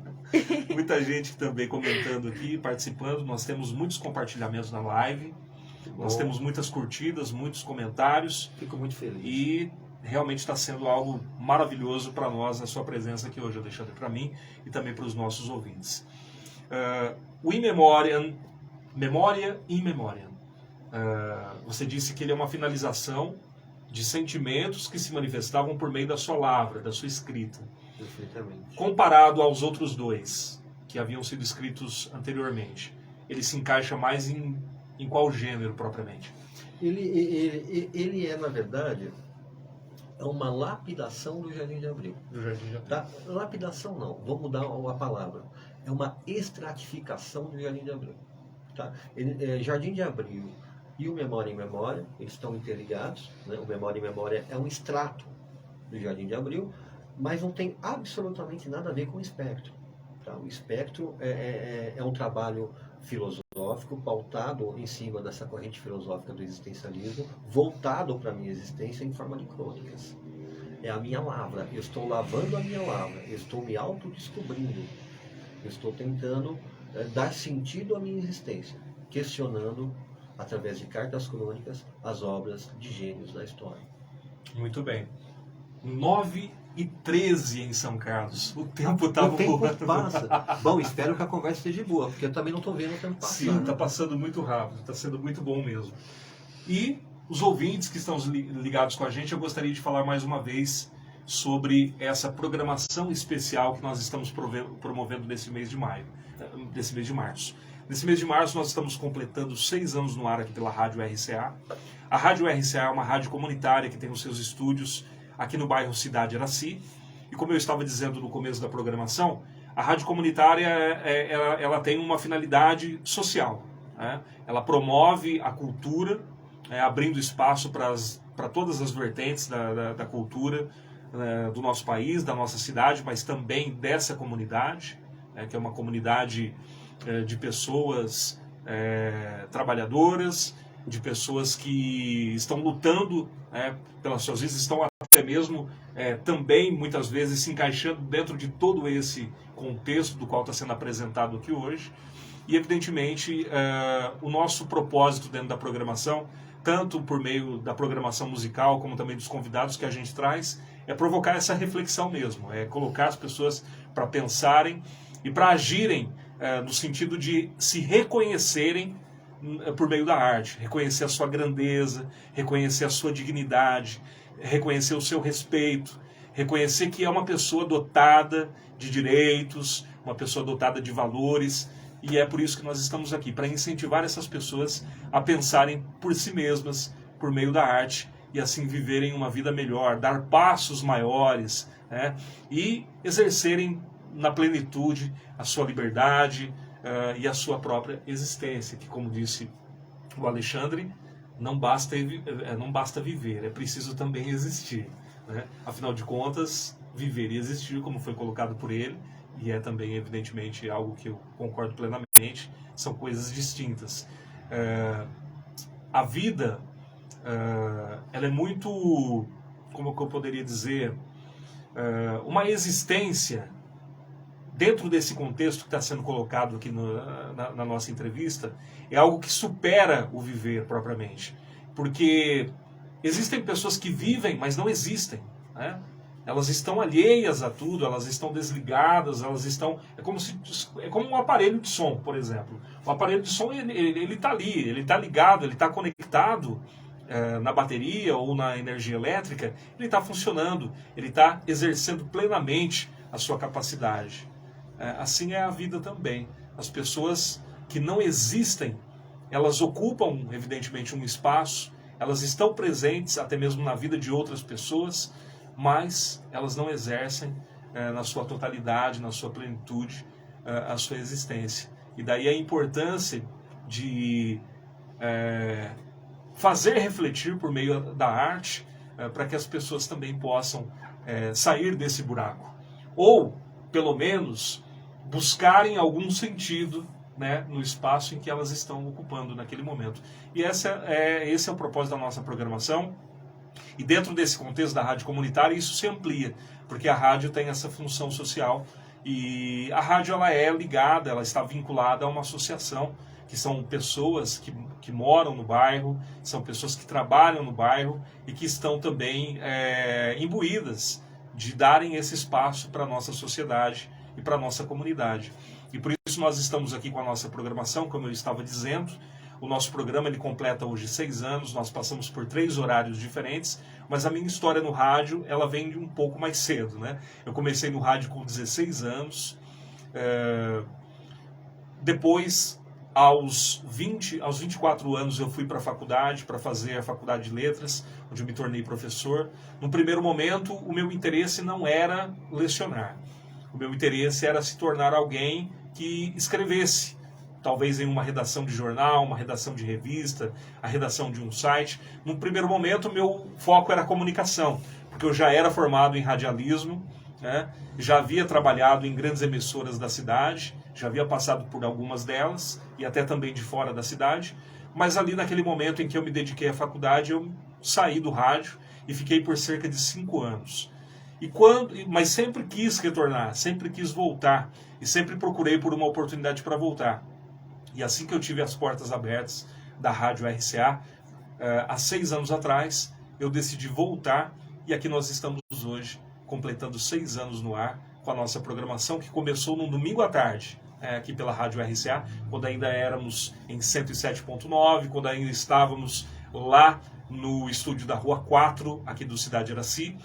Muita gente também comentando aqui, participando. Nós temos muitos compartilhamentos na live. Nós temos muitas curtidas, muitos comentários. Fico muito feliz. E realmente está sendo algo maravilhoso para nós a sua presença aqui hoje, Alexandre, para mim e também para os nossos ouvintes. O In Memoriam, Memória in Memoriam. Você disse que ele é uma finalização de sentimentos que se manifestavam por meio da sua lavra, da sua escrita. Perfeitamente. Comparado aos outros dois, que haviam sido escritos anteriormente, ele se encaixa mais em em qual gênero propriamente? Ele é, na verdade, é uma lapidação do Jardim de Abril. Tá? Lapidação não, vou mudar a palavra. É uma estratificação do Jardim de Abril. Tá? Jardim de Abril e o Memória em Memória, eles estão interligados. Né? O Memória em Memória é um extrato do Jardim de Abril, mas não tem absolutamente nada a ver com o espectro. Tá? O espectro é um trabalho filosófico pautado em cima dessa corrente filosófica do existencialismo, voltado para a minha existência em forma de crônicas. É a minha lavra, eu estou lavando a minha lavra, eu estou me autodescobrindo, eu estou tentando dar sentido à minha existência, questionando, através de cartas crônicas, as obras de gênios da história. Muito bem. 9h13 em São Carlos. O tempo está voando. O tempo passa. Bom, espero que a conversa esteja boa, porque eu também não estou vendo o tempo passar. Sim, está passando muito rápido, está sendo muito bom mesmo. E os ouvintes que estão ligados com a gente, eu gostaria de falar mais uma vez sobre essa programação especial que nós estamos promovendo nesse mês de maio, nesse mês de março. Nesse mês de março nós estamos completando 6 anos no ar aqui pela Rádio RCA. A Rádio RCA é uma rádio comunitária que tem os seus estúdios aqui no bairro Cidade Araci. E como eu estava dizendo no começo da programação, a rádio comunitária ela tem uma finalidade social. Né? Ela promove a cultura, abrindo espaço para todas as vertentes da cultura do nosso país, da nossa cidade, mas também dessa comunidade, que é uma comunidade de pessoas trabalhadoras, de pessoas que estão lutando pelas suas vidas, estão até mesmo também muitas vezes se encaixando dentro de todo esse contexto do qual está sendo apresentado aqui hoje. E evidentemente o nosso propósito dentro da programação, tanto por meio da programação musical como também dos convidados que a gente traz, é provocar essa reflexão mesmo, é colocar as pessoas para pensarem e para agirem no sentido de se reconhecerem por meio da arte, reconhecer a sua grandeza, reconhecer a sua dignidade, reconhecer o seu respeito, reconhecer que é uma pessoa dotada de direitos, uma pessoa dotada de valores, e é por isso que nós estamos aqui, para incentivar essas pessoas a pensarem por si mesmas, por meio da arte, e assim viverem uma vida melhor, dar passos maiores, e exercerem na plenitude a sua liberdade e a sua própria existência, que, como disse o Alexandre, não basta viver, é preciso também existir. Afinal de contas, viver e existir, como foi colocado por ele, e é também, evidentemente, algo que eu concordo plenamente, são coisas distintas. A vida, ela é muito, como que eu poderia dizer, uma existência, dentro desse contexto que está sendo colocado aqui na nossa entrevista, é algo que supera o viver propriamente. Porque existem pessoas que vivem, mas não existem. Elas estão alheias a tudo, elas estão desligadas, elas estão... É como um aparelho de som, por exemplo. O aparelho de som, ele está ali, ele está ligado, ele está conectado na bateria ou na energia elétrica, ele está funcionando, ele está exercendo plenamente a sua capacidade. Assim é a vida também. As pessoas que não existem, elas ocupam, evidentemente, um espaço, elas estão presentes até mesmo na vida de outras pessoas, mas elas não exercem na sua totalidade, na sua plenitude, a sua existência. E daí a importância de fazer refletir por meio da arte, para que as pessoas também possam sair desse buraco. Ou, pelo menos, buscarem algum sentido no espaço em que elas estão ocupando naquele momento. E esse é o propósito da nossa programação. E dentro desse contexto da rádio comunitária, isso se amplia, porque a rádio tem essa função social e a rádio ela é ligada, ela está vinculada a uma associação, que são pessoas que moram no bairro, são pessoas que trabalham no bairro e que estão também imbuídas de darem esse espaço para a nossa sociedade e para a nossa comunidade. E por isso nós estamos aqui com a nossa programação, como eu estava dizendo. O nosso programa ele completa hoje 6 anos, nós passamos por 3 horários diferentes, mas a minha história no rádio ela vem de um pouco mais cedo. Eu comecei no rádio com 16 anos, depois Aos 24 anos eu fui para a faculdade, para fazer a faculdade de letras, onde eu me tornei professor. No primeiro momento, o meu interesse não era lecionar. O meu interesse era se tornar alguém que escrevesse, talvez em uma redação de jornal, uma redação de revista, a redação de um site. No primeiro momento, o meu foco era a comunicação, porque eu já era formado em radialismo, né? Já havia trabalhado em grandes emissoras da cidade, já havia passado por algumas delas, e até também de fora da cidade, mas ali naquele momento em que eu me dediquei à faculdade, eu saí do rádio e fiquei por cerca de 5 anos. Mas sempre quis retornar, sempre quis voltar, e sempre procurei por uma oportunidade para voltar. E assim que eu tive as portas abertas da Rádio RCA, há 6 anos atrás, eu decidi voltar, e aqui nós estamos hoje, completando 6 anos no ar, com a nossa programação, que começou num domingo à tarde, aqui pela Rádio RCA, quando ainda éramos em 107.9, quando ainda estávamos lá no estúdio da Rua 4, aqui do Cidade Iraci.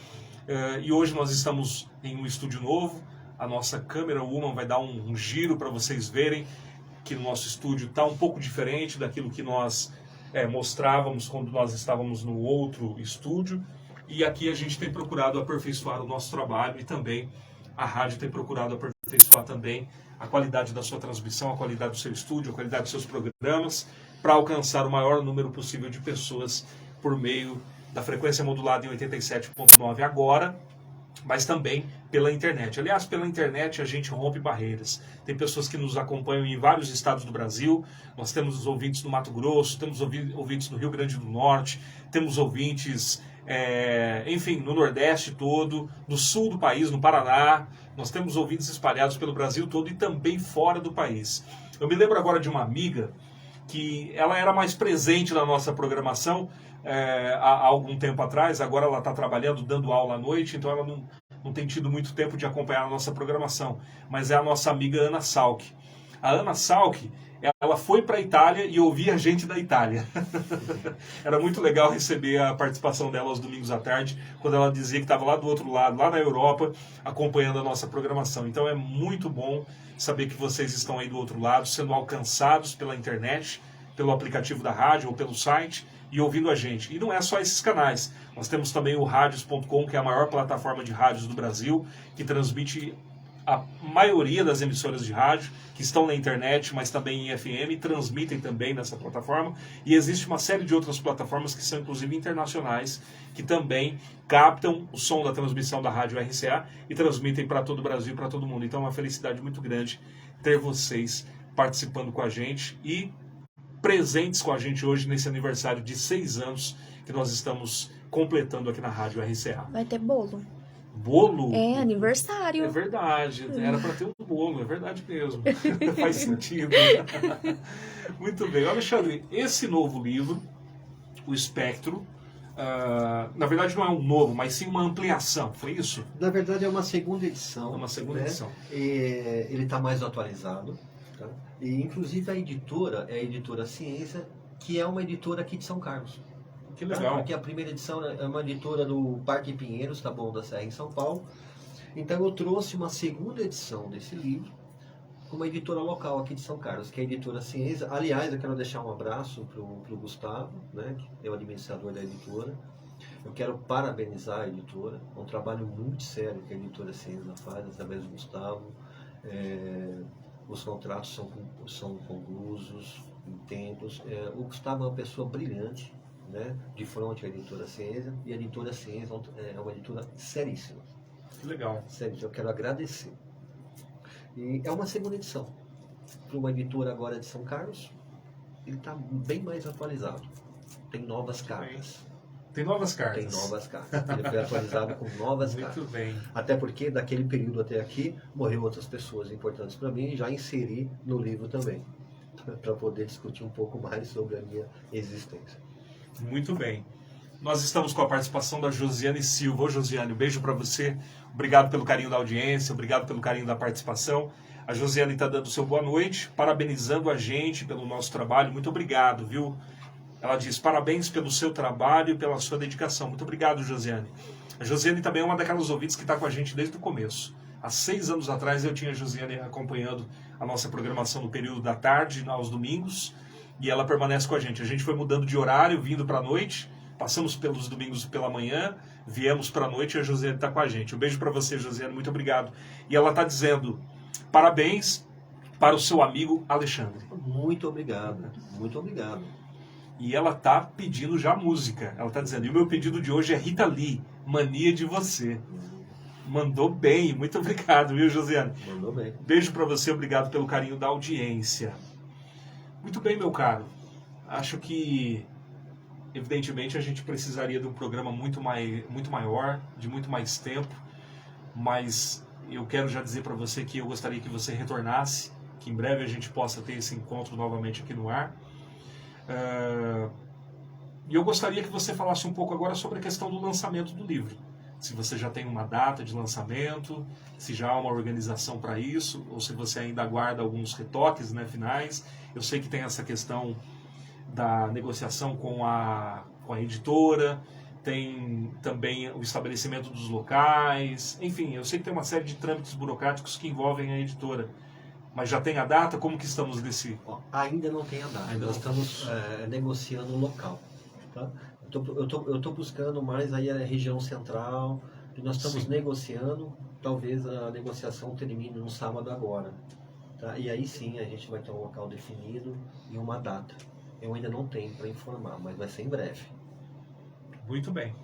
E hoje nós estamos em um estúdio novo. A nossa câmera Woman vai dar um giro para vocês verem que o nosso estúdio está um pouco diferente daquilo que nós mostrávamos quando nós estávamos no outro estúdio. E aqui a gente tem procurado aperfeiçoar o nosso trabalho, e também a rádio tem procurado aperfeiçoar também a qualidade da sua transmissão, a qualidade do seu estúdio, a qualidade dos seus programas, para alcançar o maior número possível de pessoas por meio da frequência modulada em 87.9 agora, mas também pela internet. Aliás, pela internet a gente rompe barreiras. Tem pessoas que nos acompanham em vários estados do Brasil. Nós temos os ouvintes no Mato Grosso, temos ouvintes no Rio Grande do Norte, temos ouvintes, enfim, no Nordeste todo, no sul do país, no Paraná. Nós temos ouvintes espalhados pelo Brasil todo e também fora do país. Eu me lembro agora de uma amiga que ela era mais presente na nossa programação há algum tempo atrás. Agora ela está trabalhando, dando aula à noite, então ela não tem tido muito tempo de acompanhar a nossa programação. Mas é a nossa amiga Ana Salk. A Ana Salk, ela foi para a Itália e ouvia a gente da Itália. Era muito legal receber a participação dela aos domingos à tarde, quando ela dizia que estava lá do outro lado, lá na Europa, acompanhando a nossa programação. Então é muito bom saber que vocês estão aí do outro lado, sendo alcançados pela internet, pelo aplicativo da rádio ou pelo site, e ouvindo a gente. E não é só esses canais. Nós temos também o Radios.com, que é a maior plataforma de rádios do Brasil, que transmite a maioria das emissoras de rádio, que estão na internet, mas também em FM, transmitem também nessa plataforma. E existe uma série de outras plataformas que são inclusive internacionais, que também captam o som da transmissão da Rádio RCA e transmitem para todo o Brasil e para todo mundo. Então é uma felicidade muito grande ter vocês participando com a gente e presentes com a gente hoje nesse aniversário de 6 anos que nós estamos completando aqui na Rádio RCA. Vai ter bolo. Bolo? É, aniversário. É verdade, era para ter um bolo, é verdade mesmo. Faz sentido. Muito bem. Alexandre, esse novo livro, O Espectro, na verdade não é um novo, mas sim uma ampliação, foi isso? Na verdade é uma segunda edição. É uma segunda edição. Ele está mais atualizado. Tá? E inclusive a editora é a Editora Ciência, que é uma editora aqui de São Carlos. Que legal. Porque a primeira edição é uma editora do Parque Pinheiros, Taboão da Serra, em São Paulo. Então eu trouxe uma segunda edição desse livro com uma editora local aqui de São Carlos, que é a Editora Ciência. Aliás, eu quero deixar um abraço para o Gustavo, né, que é o administrador da editora. Eu quero parabenizar a editora. É um trabalho muito sério que a Editora Ciência faz, através do Gustavo. Os contratos são conclusos, intensos. O Gustavo é uma pessoa brilhante, né, de frente à Editora Ciência, e a Editora Ciência é uma editora seríssima. Que legal. Sério, eu quero agradecer. E é uma segunda edição. Para uma editora agora de São Carlos, ele está bem mais atualizado. Tem novas cartas. Tem novas cartas. Tem novas cartas. Ele foi atualizado com novas cartas. Muito bem. Até porque, daquele período até aqui, morreu outras pessoas importantes para mim e já inseri no livro também, para poder discutir um pouco mais sobre a minha existência. Muito bem. Nós estamos com a participação da Josiane Silva. Ô, Josiane, um beijo para você. Obrigado pelo carinho da audiência, obrigado pelo carinho da participação. A Josiane está dando seu boa noite, parabenizando a gente pelo nosso trabalho. Muito obrigado, viu? Ela diz, parabéns pelo seu trabalho e pela sua dedicação. Muito obrigado, Josiane. A Josiane também é uma daquelas ouvintes que está com a gente desde o começo. Há 6 anos atrás eu tinha a Josiane acompanhando a nossa programação no período da tarde, aos domingos, e ela permanece com a gente. A gente foi mudando de horário, vindo para a noite, passamos pelos domingos pela manhã, viemos para a noite e a Josiane está com a gente. Um beijo para você, Josiane, muito obrigado. E ela está dizendo, parabéns para o seu amigo Alexandre. Muito obrigado, muito obrigado. E ela está pedindo já música. Ela está dizendo, e o meu pedido de hoje é Rita Lee, Mania de Você. Mandou bem, muito obrigado, viu, Josiane? Mandou bem. Beijo para você, obrigado pelo carinho da audiência. Muito bem, meu caro. Acho que, evidentemente, a gente precisaria de um programa muito maior, de muito mais tempo, mas eu quero já dizer para você que eu gostaria que você retornasse, que em breve a gente possa ter esse encontro novamente aqui no ar. E eu gostaria que você falasse um pouco agora sobre a questão do lançamento do livro. Se você já tem uma data de lançamento, se já há uma organização para isso, ou se você ainda aguarda alguns retoques, né, finais. Eu sei que tem essa questão da negociação com a editora, tem também o estabelecimento dos locais, enfim, eu sei que tem uma série de trâmites burocráticos que envolvem a editora. Mas já tem a data? Como que estamos nesse... Ainda não tem a data, Ainda nós estamos negociando o local. Tá? Eu tô buscando mais aí a região central, e nós estamos negociando, talvez a negociação termine no sábado agora. Tá? E aí sim a gente vai ter um local definido e uma data. Eu ainda não tenho para informar, mas vai ser em breve. Muito bem.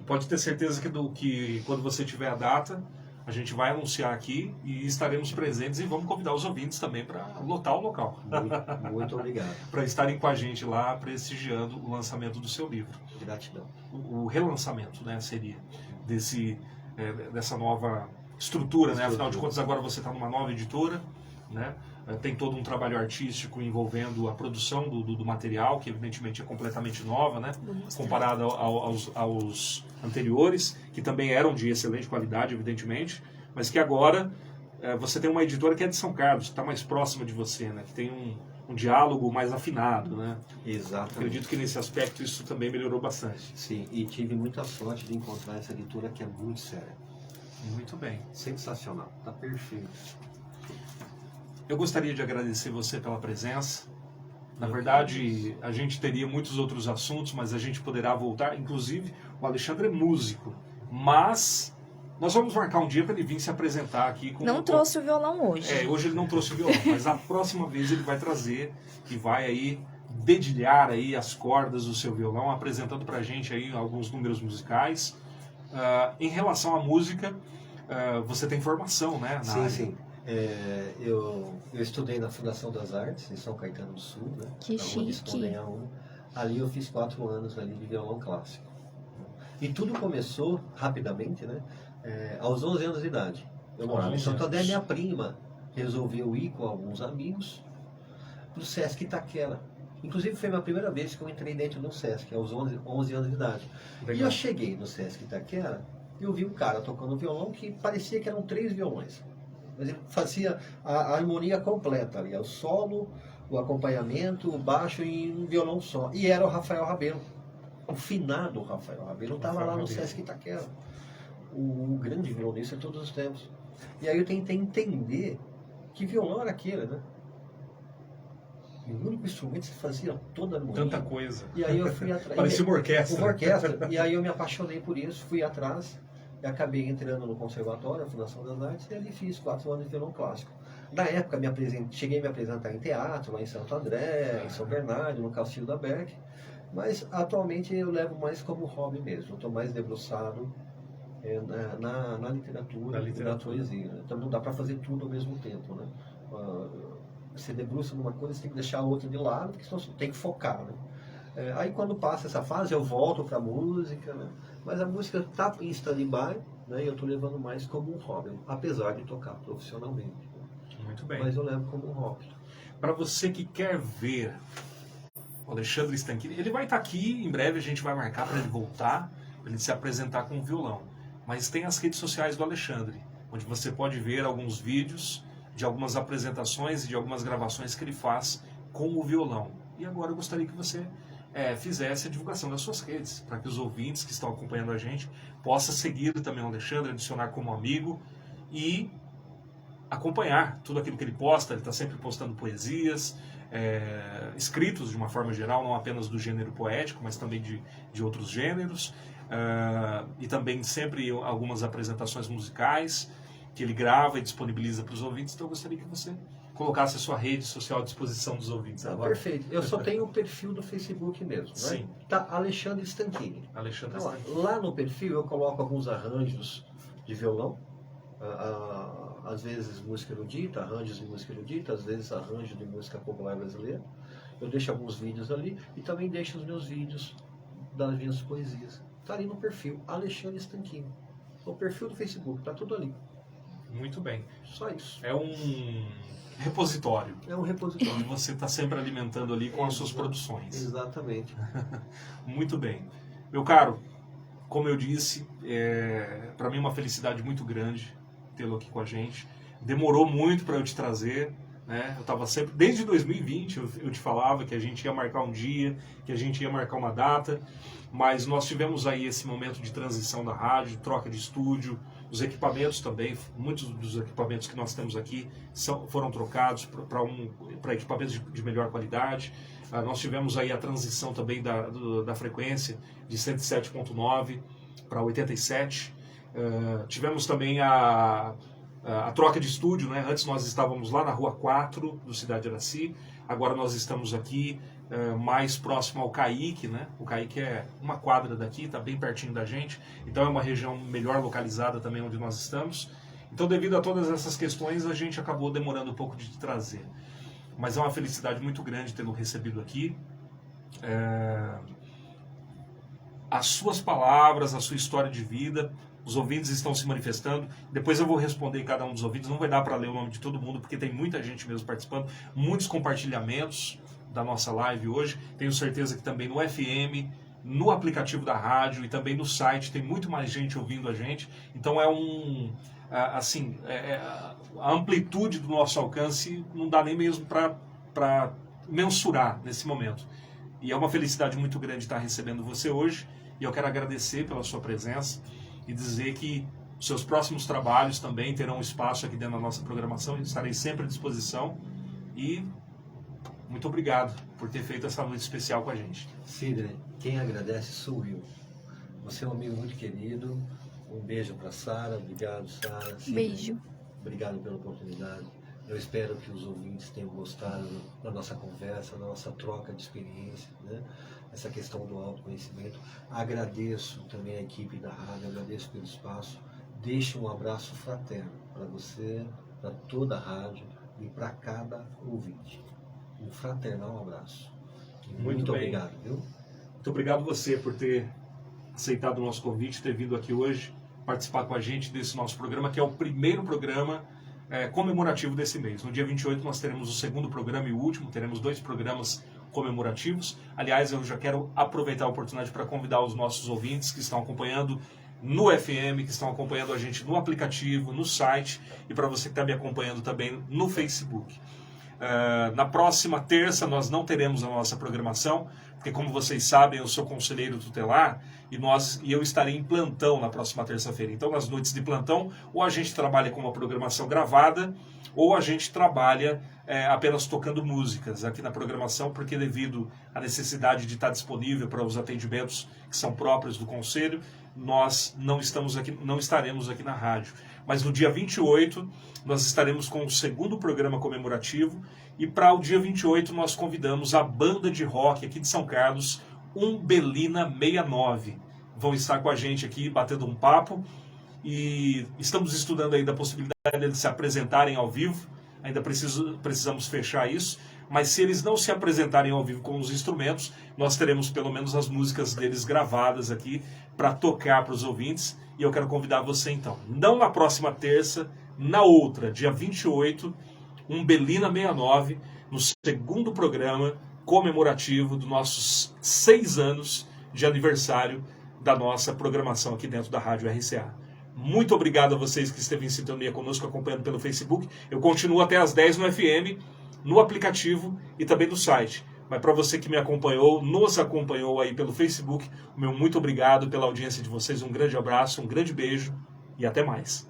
Pode ter certeza que quando você tiver a data, a gente vai anunciar aqui e estaremos presentes e vamos convidar os ouvintes também para lotar o local. Muito obrigado. Para estarem com a gente lá, prestigiando o lançamento do seu livro. Gratidão. O relançamento, né, seria dessa nova estrutura, né? Afinal de contas, agora você está numa nova editora, né? Tem todo um trabalho artístico envolvendo a produção do material, que evidentemente é completamente nova, né? Comparada aos anteriores, que também eram de excelente qualidade, evidentemente, mas que agora você tem uma editora que é de São Carlos, que está mais próxima de você, né? Que tem um diálogo mais afinado, né? Exatamente. Acredito que nesse aspecto isso também melhorou bastante. Sim, e tive muita sorte de encontrar essa editora que é muito séria. Muito bem. Sensacional, tá perfeito. Eu gostaria de agradecer você pela presença. Na verdade, a gente teria muitos outros assuntos, mas a gente poderá voltar. Inclusive, o Alexandre é músico, mas nós vamos marcar um dia para ele vir se apresentar aqui. Não trouxe o violão hoje. Hoje ele não trouxe o violão, mas a próxima vez ele vai trazer e vai aí dedilhar aí as cordas do seu violão, apresentando para a gente aí alguns números musicais. Em relação à música, você tem formação, né? Sim, sim. Eu estudei na Fundação das Artes, em São Caetano do Sul, né? Que chique. Ali eu fiz 4 anos ali de violão clássico. E tudo começou rapidamente, né? Aos 11 anos de idade. Eu morava em Santo André, minha prima resolveu ir com alguns amigos para o Sesc Itaquera. Inclusive foi a minha primeira vez que eu entrei dentro do Sesc, aos 11 anos de idade. Legal. E eu cheguei no Sesc Itaquera e eu vi um cara tocando violão que parecia que eram 3 violões. Mas ele fazia a harmonia completa ali, o solo, o acompanhamento, o baixo e um violão só. E era o Rafael Rabelo. O finado Rafael Rabelo estava lá no Sesc Itaquera. O grande violonista de todos os tempos. E aí eu tentei entender que violão era aquele, né? E o único instrumento que fazia toda a harmonia. Tanta coisa. E aí eu fui atrás. Parecia uma orquestra. Uma orquestra. E aí eu me apaixonei por isso, fui atrás. E acabei entrando no conservatório, a Fundação das Artes, e ali fiz 4 anos de violão clássico. Na época, cheguei a me apresentar em teatro, lá em Santo André, em São Bernardo, no Castilho da Beck, mas atualmente eu levo mais como hobby mesmo. Estou mais debruçado na literatura e na poesia. Então não dá para fazer tudo ao mesmo tempo, né? Você debruça numa coisa, você tem que deixar a outra de lado, porque senão você tem que focar, né? Aí quando passa essa fase eu volto para a música, né? Mas a música está em stand-by, né? E eu estou levando mais como um hobby, apesar de tocar profissionalmente. Muito bem. Mas eu levo como um hobby. Para você que quer ver o Alexandre Stanchini, ele vai estar aqui, em breve a gente vai marcar para ele voltar, para ele se apresentar com o violão. Mas tem as redes sociais do Alexandre, onde você pode ver alguns vídeos de algumas apresentações e de algumas gravações que ele faz com o violão. E agora eu gostaria que você fizesse a divulgação das suas redes, para que os ouvintes que estão acompanhando a gente possam seguir também o Alexandre, adicionar como amigo e acompanhar tudo aquilo que ele posta. Ele está sempre postando poesias, escritos de uma forma geral, não apenas do gênero poético, mas também de outros gêneros. E também sempre algumas apresentações musicais que ele grava e disponibiliza para os ouvintes. Então eu gostaria que você colocasse a sua rede social à disposição dos ouvintes agora. Perfeito. Eu só tenho o perfil do Facebook mesmo, né? Sim. Tá Alexandre Stanchini. Alexandre Então, Stanchini. lá no perfil eu coloco alguns arranjos de violão, às vezes música erudita, arranjos de música erudita, às vezes arranjos de música popular brasileira. Eu deixo alguns vídeos ali e também deixo os meus vídeos das minhas poesias. Está ali no perfil Alexandre Stanchini. O perfil do Facebook, está tudo ali. Muito bem. Só isso. É um repositório. É um repositório. E você está sempre alimentando ali com as suas produções. Exatamente. Muito bem. Meu caro, como eu disse, para mim é uma felicidade muito grande tê-lo aqui com a gente. Demorou muito para eu te trazer, né? Eu estava sempre, desde 2020, eu te falava que a gente ia marcar um dia, que a gente ia marcar uma data, mas nós tivemos aí esse momento de transição da rádio, troca de estúdio, os equipamentos também, muitos dos equipamentos que nós temos aqui foram trocados para equipamentos de melhor qualidade. Nós tivemos aí a transição também da frequência de 107.9 para 87. Tivemos também a troca de estúdio, né? Antes nós estávamos lá na Rua 4 do Cidade Araci, agora nós estamos aqui mais próximo ao Caique, né? O Caique é uma quadra daqui, está bem pertinho da gente, então é uma região melhor localizada também onde nós estamos. Então, devido a todas essas questões, a gente acabou demorando um pouco de trazer. Mas é uma felicidade muito grande tê-lo recebido aqui. As suas palavras, a sua história de vida, os ouvintes estão se manifestando. Depois eu vou responder cada um dos ouvintes. Não vai dar para ler o nome de todo mundo, porque tem muita gente mesmo participando. Muitos compartilhamentos da nossa live hoje. Tenho certeza que também no FM, no aplicativo da rádio e também no site tem muito mais gente ouvindo a gente. Então a amplitude do nosso alcance não dá nem mesmo para mensurar nesse momento. E é uma felicidade muito grande estar recebendo você hoje. E eu quero agradecer pela sua presença e dizer que os seus próximos trabalhos também terão espaço aqui dentro da nossa programação. Estarei sempre à disposição. E muito obrigado por ter feito essa noite especial com a gente. Sidney, quem agradece sou eu. Você é um amigo muito querido. Um beijo para Sara. Obrigado, Sara. Beijo. Obrigado pela oportunidade. Eu espero que os ouvintes tenham gostado da nossa conversa, da nossa troca de experiência, né? Essa questão do autoconhecimento. Agradeço também a equipe da rádio, agradeço pelo espaço. Deixo um abraço fraterno para você, para toda a rádio e para cada ouvinte. Um fraternal abraço. Muito obrigado, viu? Muito obrigado você por ter aceitado o nosso convite, ter vindo aqui hoje participar com a gente desse nosso programa, que é o primeiro programa comemorativo desse mês. No dia 28 nós teremos o segundo programa e o último, teremos 2 programas comemorativos. Aliás, eu já quero aproveitar a oportunidade para convidar os nossos ouvintes que estão acompanhando no FM, que estão acompanhando a gente no aplicativo, no site, e para você que está me acompanhando também no Facebook. Na próxima terça nós não teremos a nossa programação, porque como vocês sabem, eu sou conselheiro tutelar e eu estarei em plantão na próxima terça-feira. Então, nas noites de plantão, ou a gente trabalha com uma programação gravada, ou a gente trabalha apenas tocando músicas aqui na programação, porque devido à necessidade de estar disponível para os atendimentos que são próprios do Conselho, nós não estaremos aqui na rádio. Mas no dia 28, nós estaremos com o segundo programa comemorativo, e para o dia 28 nós convidamos a banda de rock aqui de São Carlos, Umbelina 69. Vão estar com a gente aqui batendo um papo, e estamos estudando ainda a possibilidade de se apresentarem ao vivo. Ainda precisamos fechar isso, mas se eles não se apresentarem ao vivo com os instrumentos, nós teremos pelo menos as músicas deles gravadas aqui para tocar para os ouvintes. E eu quero convidar você então, não na próxima terça, na outra, dia 28, Umbelina 69, no segundo programa comemorativo dos nossos 6 anos de aniversário da nossa programação aqui dentro da Rádio RCA. Muito obrigado a vocês que esteve em sintonia conosco, acompanhando pelo Facebook. Eu continuo até às 10 no FM, no aplicativo e também no site. Mas para você que me acompanhou, nos acompanhou aí pelo Facebook, o meu muito obrigado pela audiência de vocês. Um grande abraço, um grande beijo e até mais.